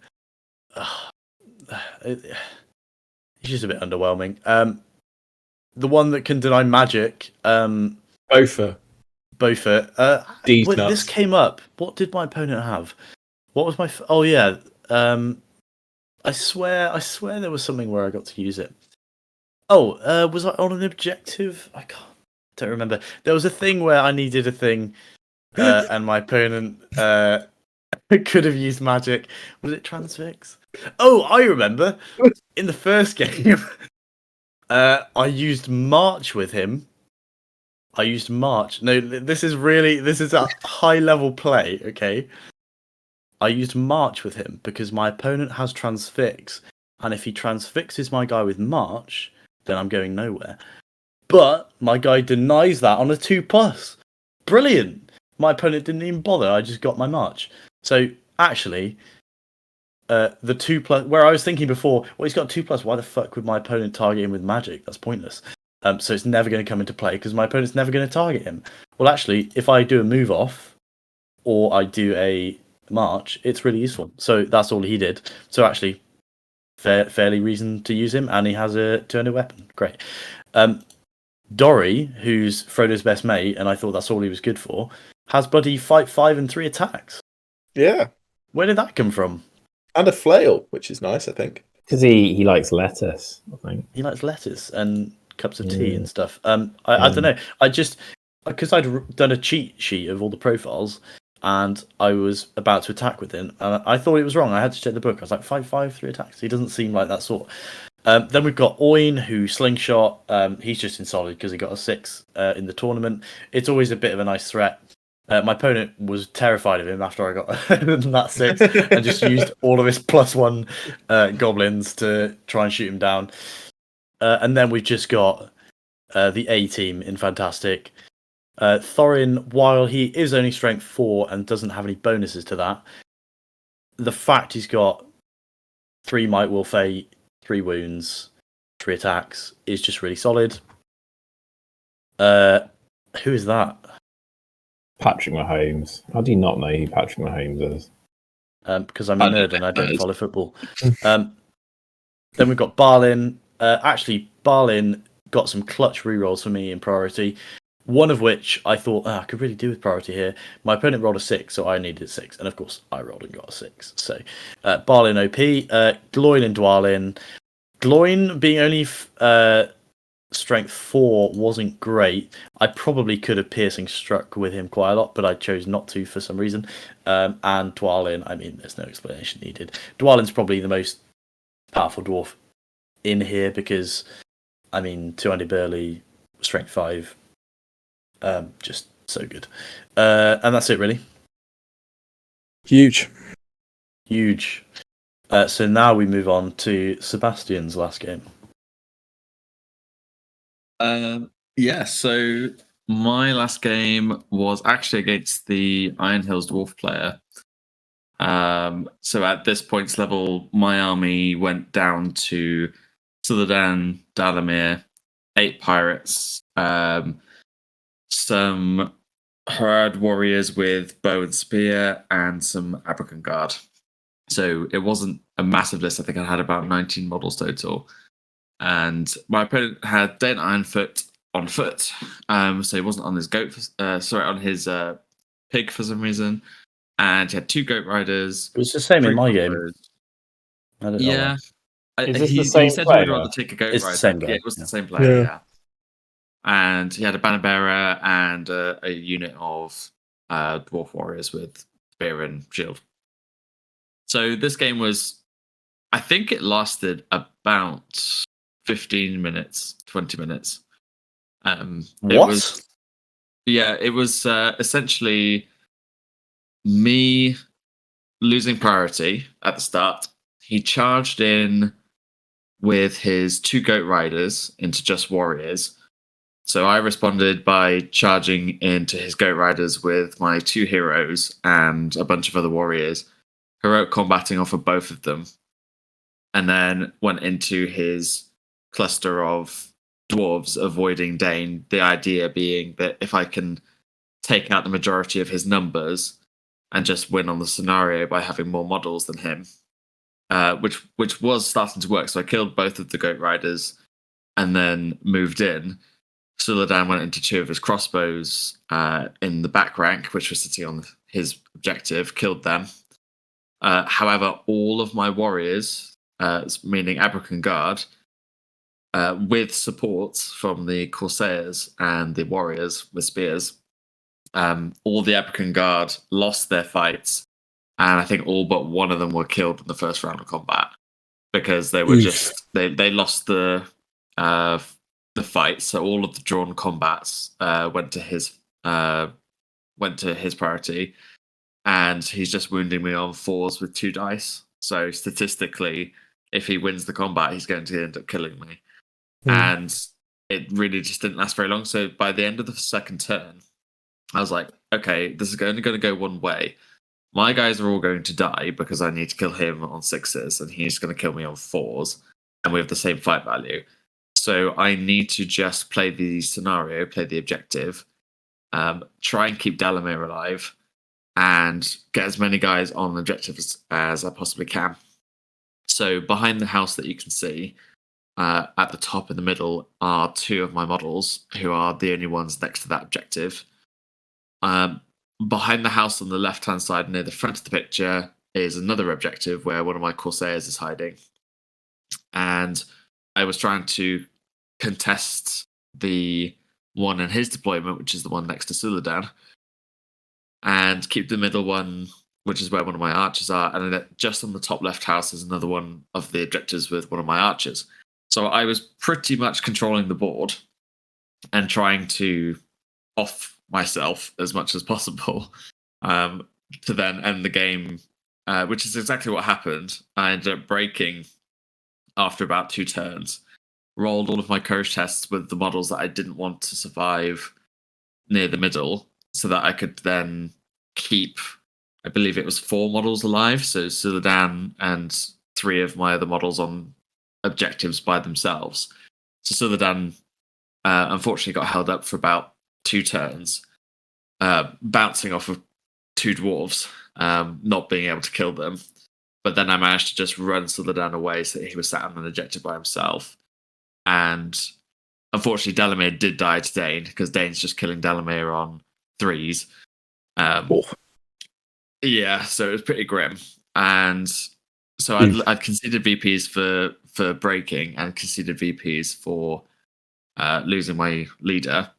he's just a bit underwhelming. The one that can deny magic, Bofa. This came up. What did my opponent have? What was my? Oh yeah. I swear there was something where I got to use it. Oh, was I on an objective? Don't remember. There was a thing where I needed a thing, and my opponent could have used magic. Was it transfix? Oh, I remember. In the first game, I used March with him. I used March. No, this is a high level play, okay? I used March with him because my opponent has transfix, and if he transfixes my guy with March, then I'm going nowhere. But my guy denies that on a 2+. Brilliant! My opponent didn't even bother. I just got my March. So actually, the 2+, where I was thinking before, well, he's got 2+. Why the fuck would my opponent target him with magic? That's pointless. So it's never going to come into play because my opponent's never going to target him. Well, actually, if I do a move off, or I do a march, it's really useful. So that's all he did. So actually, fairly reason to use him, and he has a 200 weapon. Great. Dory, who's Frodo's best mate, and I thought that's all he was good for, has bloody fight 5 and 3 attacks. Yeah. Where did that come from? And a flail, which is nice, I think. Because he likes lettuce, I think. He likes lettuce and cups of tea and stuff. I don't know. I just, because I'd done a cheat sheet of all the profiles, and I was about to attack with him, and I thought it was wrong. I had to check the book. I was like, 5/5, 3 attacks. He doesn't seem like that sort. Then we've got Oin, who slingshot. He's just in solid because he got a 6 in the tournament. It's always a bit of a nice threat. My opponent was terrified of him after I got that 6 and just used all of his +1 goblins to try and shoot him down. And then we've just got the A team in Fantastic. Thorin, while he is only strength 4 and doesn't have any bonuses to that, the fact he's got 3 Might Will Fate, 3 wounds, 3 attacks is just really solid. Who is that? Patrick Mahomes. How do you not know who Patrick Mahomes is? Because I'm a nerd and I don't follow football. Then we've got Barlin. Actually, Barlin got some clutch rerolls for me in priority. One of which I thought I could really do with priority here. My opponent rolled a 6, so I needed a 6. And of course, I rolled and got a 6. So Barlin OP, Gloin and Dwalin. Gloin being only strength 4 wasn't great. I probably could have piercing struck with him quite a lot, but I chose not to for some reason. And Dwalin, I mean, there's no explanation needed. Dwalin's probably the most powerful dwarf in here because, I mean, 200 burly, strength 5, just so good. And that's it, really. Huge. So now we move on to Sebastian's last game. So my last game was actually against the Iron Hills Dwarf player. So at this points level, my army went down to Sundering, Dalamir, 8 pirates, some Herad warriors with bow and spear, and some Abrakan guard. So it wasn't a massive list. I think I had about 19 models total. And my opponent had Dane Ironfoot on foot, so he wasn't on his on his pig for some reason, and he had 2 goat riders. It was the same in my game. I don't know. Yeah, Is this he the same said he would player? rather take a goat It's rider. the same guy. Yeah, it was the same player. Yeah. Yeah, and he had a banner bearer and a unit of dwarf warriors with spear and shield. So this game was, I think it lasted about 15 minutes, 20 minutes. What? It was essentially me losing priority at the start. He charged in with his 2 goat riders into just warriors. So I responded by charging into his goat riders with my 2 heroes and a bunch of other warriors, heroic combating off of both of them, and then went into his cluster of dwarves avoiding Dane, the idea being that if I can take out the majority of his numbers and just win on the scenario by having more models than him, which was starting to work. So I killed both of the goat riders and then moved in. Suladan went into 2 of his crossbows in the back rank, which was sitting on his objective, killed them. However, all of my warriors, meaning Abrakan Guard, with support from the Corsairs and the warriors with spears, all the Abrakan Guard lost their fights, and I think all but one of them were killed in the first round of combat because they were they lost the fight. So all of the drawn combats went to his priority, and he's just wounding me on 4s with 2 dice. So statistically, if he wins the combat, he's going to end up killing me. And it really just didn't last very long. So by the end of the second turn, I was like, okay, this is only going to go one way. My guys are all going to die because I need to kill him on 6s, and he's going to kill me on 4s, and we have the same fight value. So I need to just play the scenario, play the objective, try and keep Dalamir alive, and get as many guys on objectives as I possibly can. So behind the house that you can see, at the top in the middle are 2 of my models, who are the only ones next to that objective. Behind the house on the left-hand side, near the front of the picture, is another objective where one of my Corsairs is hiding. And I was trying to contest the one in his deployment, which is the one next to Suladan, and keep the middle one, which is where one of my archers are. And then just on the top left house is another one of the objectives with one of my archers. So I was pretty much controlling the board and trying to off myself as much as possible to then end the game, which is exactly what happened. I ended up breaking after about 2 turns, rolled all of my courage tests with the models that I didn't want to survive near the middle, so that I could then keep, I believe it was 4 models alive, so Suladan and 3 of my other models on objectives by themselves. So Suladan unfortunately got held up for about 2 turns, bouncing off of 2 dwarves, not being able to kill them. But then I managed to just run Suladan away so that he was sat on an objective by himself. And unfortunately, Delamere did die to Dane, because Dane's just killing Delamere on 3s. Yeah, so it was pretty grim. And so I'd conceded VPs for breaking and conceded VPs for losing my leader.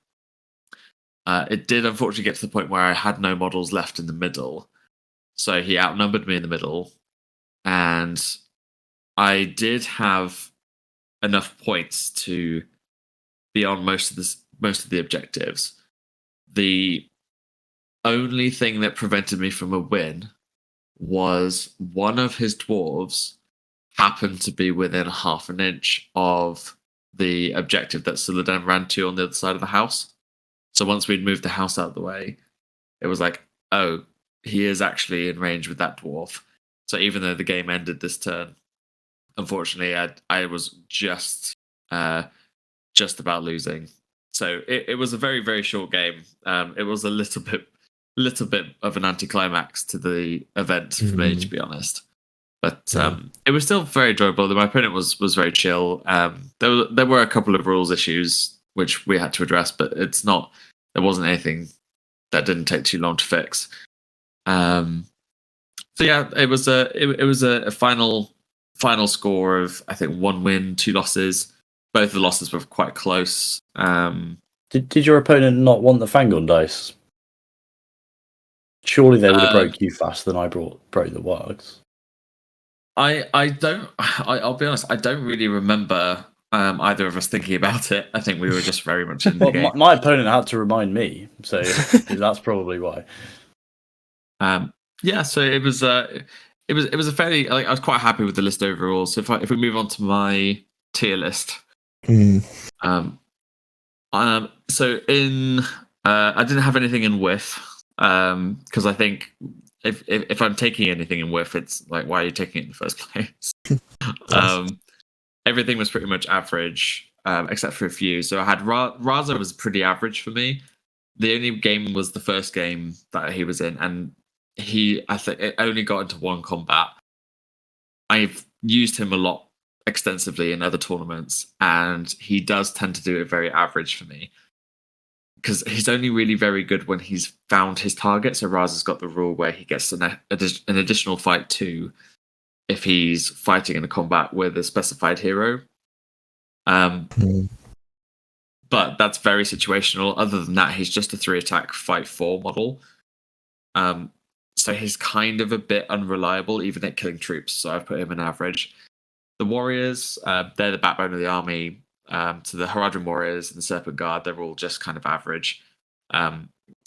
It did unfortunately get to the point where I had no models left in the middle. So he outnumbered me in the middle. And I did have enough points to be on most of the objectives. The only thing that prevented me from a win was one of his dwarves happened to be within half an inch of the objective that Suladan ran to on the other side of the house. So once we'd moved the house out of the way, it was like, oh, he is actually in range with that dwarf. So even though the game ended this turn, unfortunately, I was just about losing. So it was a very, very short game. It was a little bit of an anticlimax to the event for me, to be honest. But it was still very enjoyable. My opponent was very chill. There were a couple of rules issues which we had to address, but there wasn't anything that didn't take too long to fix. So yeah, it was a final score of, I think, 1 win, 2 losses. Both of the losses were quite close. Did your opponent not want the Fangon dice? Surely they would have broke you faster than I broke the Wargs. I'll be honest, I don't really remember either of us thinking about it. I think we were just very much in the game. My opponent had to remind me, so that's probably why. Yeah, so it was a fairly, I was quite happy with the list overall. So if we move on to my tier list, so in I didn't have anything in whiff, because I think if I'm taking anything in whiff, it's like, why are you taking it in the first place? Everything was pretty much average, except for a few. So I had Raza was pretty average for me. The only game was the first game that he was in, and I think it only got into 1 combat. I've used him a lot extensively in other tournaments, and he does tend to do it very average for me, because he's only really very good when he's found his target. So Raza's got the rule where he gets an additional fight too if he's fighting in a combat with a specified hero. But that's very situational. Other than that, he's just a 3-attack fight 4 model. So he's kind of a bit unreliable, even at killing troops. So I've put him in average. The warriors, they're the backbone of the army. So the Haradrim warriors and the Serpent Guard, they're all just kind of average.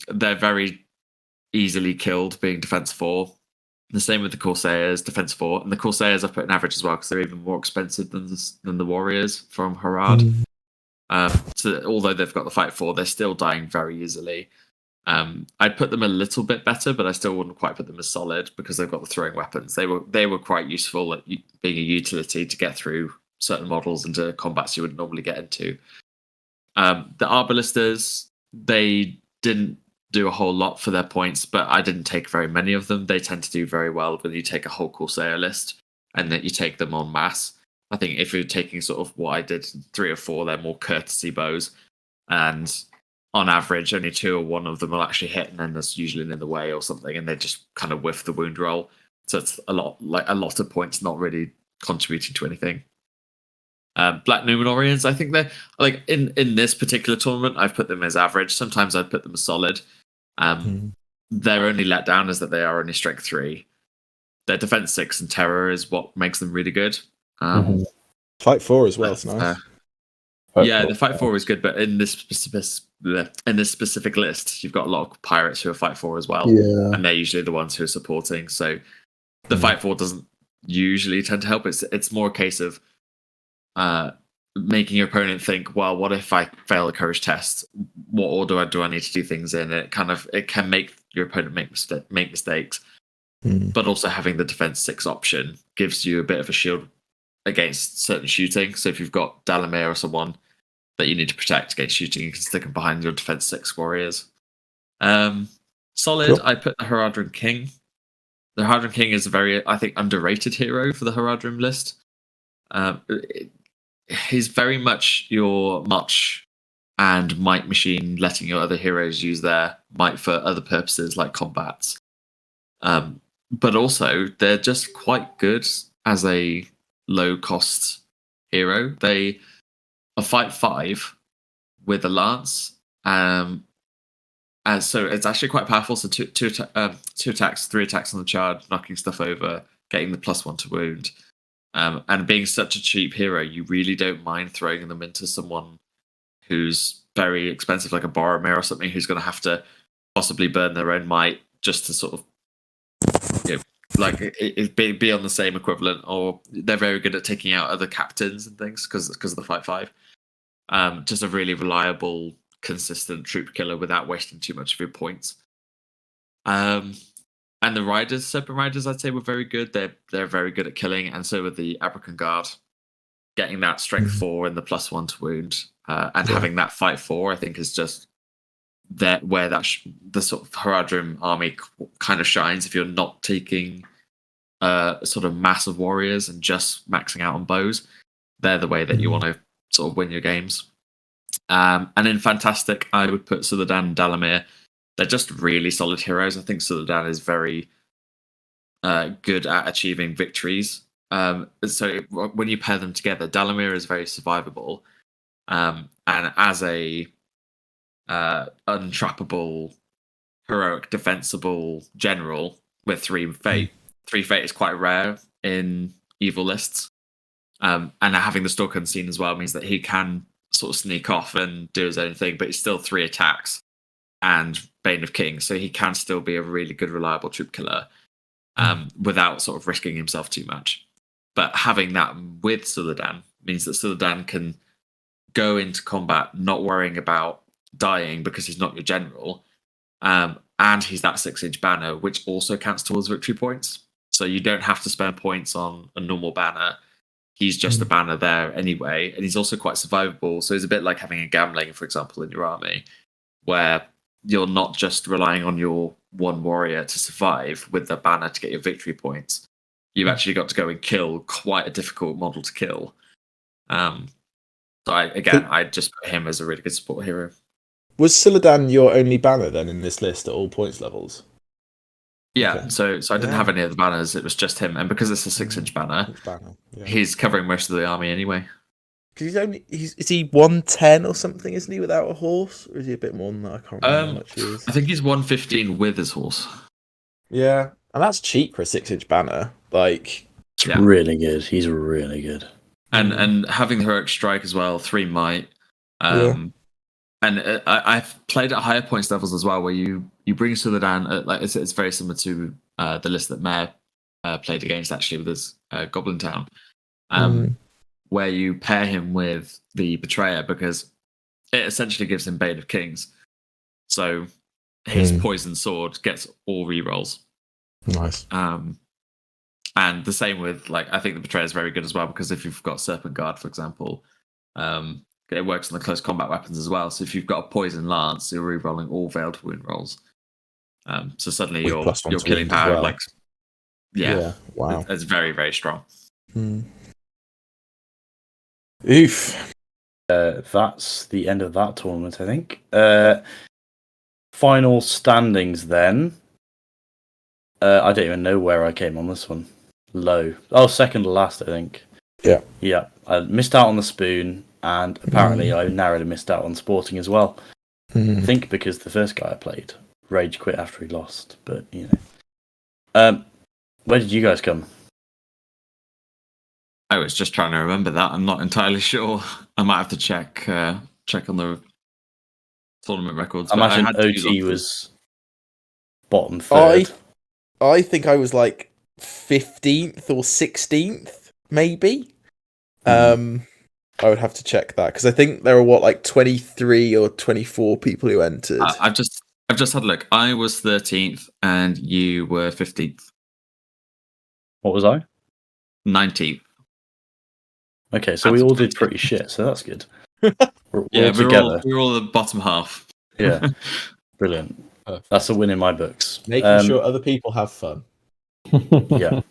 They're very easily killed, being defense 4. The same with the Corsairs, defense 4. And the Corsairs I've put in average as well, because they're even more expensive than the warriors from Harad. So although they've got the fight 4, they're still dying very easily. I'd put them a little bit better, but I still wouldn't quite put them as solid, because they've got the throwing weapons. They were quite useful at being a utility to get through certain models into combats you would normally get into. The Arbalistas, they didn't do a whole lot for their points, but I didn't take very many of them. They tend to do very well when you take a whole Corsair list and that you take them en masse. I think if you're taking sort of what I did, 3 or 4, they're more courtesy bows, and on average, only 2 or 1 of them will actually hit, and then there's usually in the way or something, and they just kind of whiff the wound roll. So it's a lot of points not really contributing to anything. Black Numenorians, I think they're like in this particular tournament, I've put them as average. Sometimes I'd put them as solid. Their only letdown is that they are only strength 3. Their defense 6 and terror is what makes them really good. Fight 4 as well. It's nice. The fight 4 is good, but in this specific list, you've got a lot of pirates who are fight 4 as well, and they're usually the ones who are supporting. So the fight 4 doesn't usually tend to help. It's more a case of making your opponent think, well, what if I fail a courage test? What order do I need to do things in? It can make your opponent make mistakes, but also having the defense 6 option gives you a bit of a shield against certain shooting. So if you've got Dalamir or someone that you need to protect against shooting, you can stick them behind your defense 6 warriors. Solid, cool. I put the Haradrim King. The Haradrim King is a very, I think, underrated hero for the Haradrim list. He's very much your much and might machine, letting your other heroes use their might for other purposes like combats. But also, they're just quite good as a low-cost hero. They are fight 5 with a lance, and so it's actually quite powerful. So 2 attacks, 3 attacks on the charge, knocking stuff over, getting the +1 to wound. And being such a cheap hero, you really don't mind throwing them into someone who's very expensive, like a Boromir or something, who's going to have to possibly burn their own might just to sort of, be on the same equivalent. Or they're very good at taking out other captains and things because of the fight 5. Just a really reliable, consistent troop killer without wasting too much of your points. And the riders, Serpent Riders, I'd say were very good. They're very good at killing, and so with the Abrakan Guard, getting that strength 4 and the +1 to wound, and having that fight 4, I think is just where the sort of Haradrim army kind of shines. If you're not taking sort of massive warriors and just maxing out on bows, they're the way that you want to sort of win your games. And in Fantastic, I would put Suladan and Dalamir. They're just really solid heroes. I think Suladan is very good at achieving victories. So when you pair them together, Dalamir is very survivable. And as a untrappable, heroic, defensible general with 3 fate, 3 fate is quite rare in evil lists. And having the Stalk Unseen as well means that he can sort of sneak off and do his own thing, but he's still 3 attacks and Bane of Kings, so he can still be a really good, reliable troop killer without sort of risking himself too much. But having that with Suladan means that Suladan can go into combat not worrying about dying because he's not your general, and he's that 6-inch banner, which also counts towards victory points. So you don't have to spend points on a normal banner. He's just a banner there anyway, and he's also quite survivable. So it's a bit like having a Gamling, for example, in your army, where you're not just relying on your one warrior to survive with the banner to get your victory points. You've actually got to go and kill quite a difficult model to kill. So I just put him as a really good support hero. Was Suladan your only banner then in this list at all points levels? Yeah, Okay. so I didn't have any other banners. It was just him, and because it's a 6-inch banner, he's covering most of the army anyway. Because is he 110 or something, isn't he, without a horse? Or is he a bit more than that? I can't remember how much he is. I think he's 115 with his horse. Yeah, and that's cheap for a 6-inch banner. Like, really good. He's really good. And having the heroic strike as well, 3 might. And I've played at higher points levels as well, where you bring Suladan. Like it's very similar to the list that Mayor played against actually with his Goblin Town. Where you pair him with the Betrayer because it essentially gives him Bane of Kings. So his Poison Sword gets all rerolls. Nice. And the same with, I think the Betrayer is very good as well because if you've got Serpent Guard, for example, it works on the close combat weapons as well. So if you've got a poison lance, you're re-rolling all failed wound rolls. So suddenly With your +1 to killing wound as power, well. like, Wow. it's very, very strong. Oof. That's the end of that tournament, I think. Final standings then. I don't even know where I came on this one. Low. Oh, second to last, I think. Yeah. Yeah. I missed out on the spoon, and apparently I narrowly missed out on sporting as well. I think because the first guy I played rage quit after he lost, but you know. Where did you guys come? I was just trying to remember that. I'm not entirely sure. I might have to check on the tournament records. I but imagine had two OT losses. was bottom third. I think I was like 15th or 16th, maybe. I would have to check that because I think there were like 23 or 24 people who entered. I've just had a look. I was 13th and you were 15th. What was I? 19th. Okay, so we all did pretty shit, so that's good. We're all together. We're all the bottom half. Yeah, brilliant. Perfect. That's a win in my books. Making sure other people have fun. Yeah.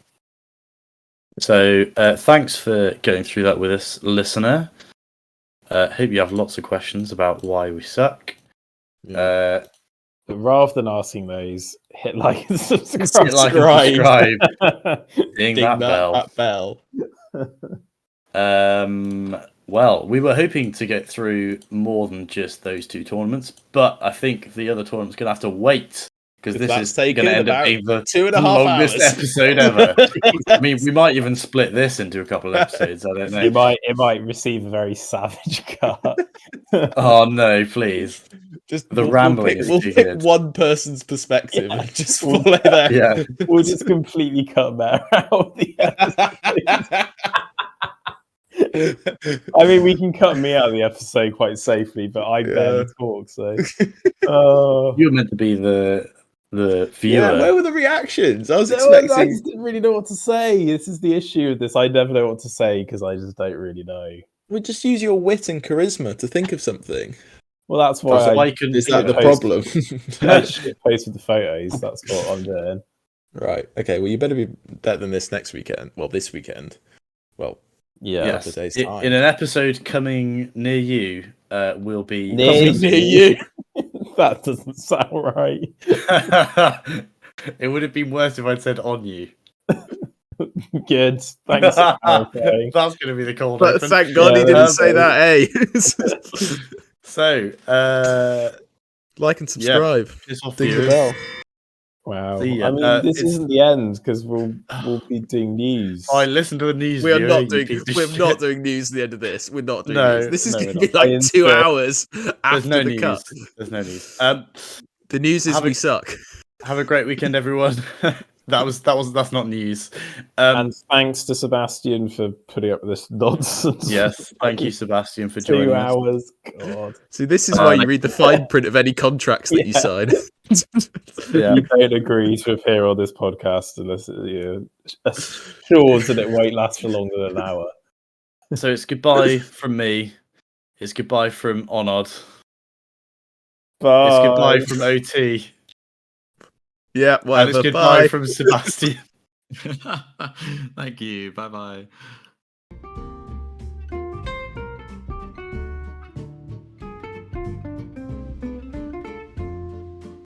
So thanks for going through that with us, listener. Hope you have lots of questions about why we suck. But rather than asking those, hit like and subscribe. Hit like and subscribe. Ding that bell. Well, we were hoping to get through more than just those two tournaments, but I think the other tournament's going to have to wait because this is going to end up being the 2.5 longest hours. episode ever. I mean, we might even split this into a couple of episodes. I don't know. It might receive a very savage cut. Oh no, please! Just The rambling is we'll too pick good. one person's perspective and just We'll- follow that. Yeah, We'll just completely cut that out of the episode. I mean, we can cut me out of the episode quite safely, but I barely talk, so. you were meant to be the viewer. Yeah, where were the reactions? I was I expecting. just didn't really know what to say. This is the issue with this. I never know what to say because I just don't really know. Well, just use your wit and charisma to think of something. Well, that's why So I why couldn't Is that the post- problem? I shit post with the photos. That's what I'm doing. Right. Okay. Well, you better be better than this next weekend. Well, this weekend. Well, Yeah. Yes. couple of days' In time. an episode coming near you, we'll be Near you. That doesn't sound right. It would have been worse if I'd said on you. Good. Thanks for clarifying. That's going to be the cold But open. thank God Yeah, he didn't that's say right. that, eh? So, Like and subscribe. piss off Ding the viewers. bell. Wow. See ya. I mean, this It's- isn't the end because we'll be doing news. I listen to the news. We are viewer, not you doing. piece of We're shit. not doing news at the end of this. We're not doing No, news. This is no, going to we're be not. like 2 hours There's after no the news. cut. There's no news. The news is Have we a- suck. Have a great weekend, everyone. That's not news. And thanks to Sebastian for putting up with this nonsense. Yes, thank you, Sebastian, for 2 joining us. hours. God. See, this is why you read the fine print of any contracts that you Yeah. sign. Yeah. You don't agree to appear on this podcast unless you're assured that it won't last for longer than an hour. So it's goodbye from me. It's goodbye from Onod. Bye. It's goodbye from OT. Yeah, And whatever. it's goodbye Bye. from Sebastian. Thank you. Bye bye.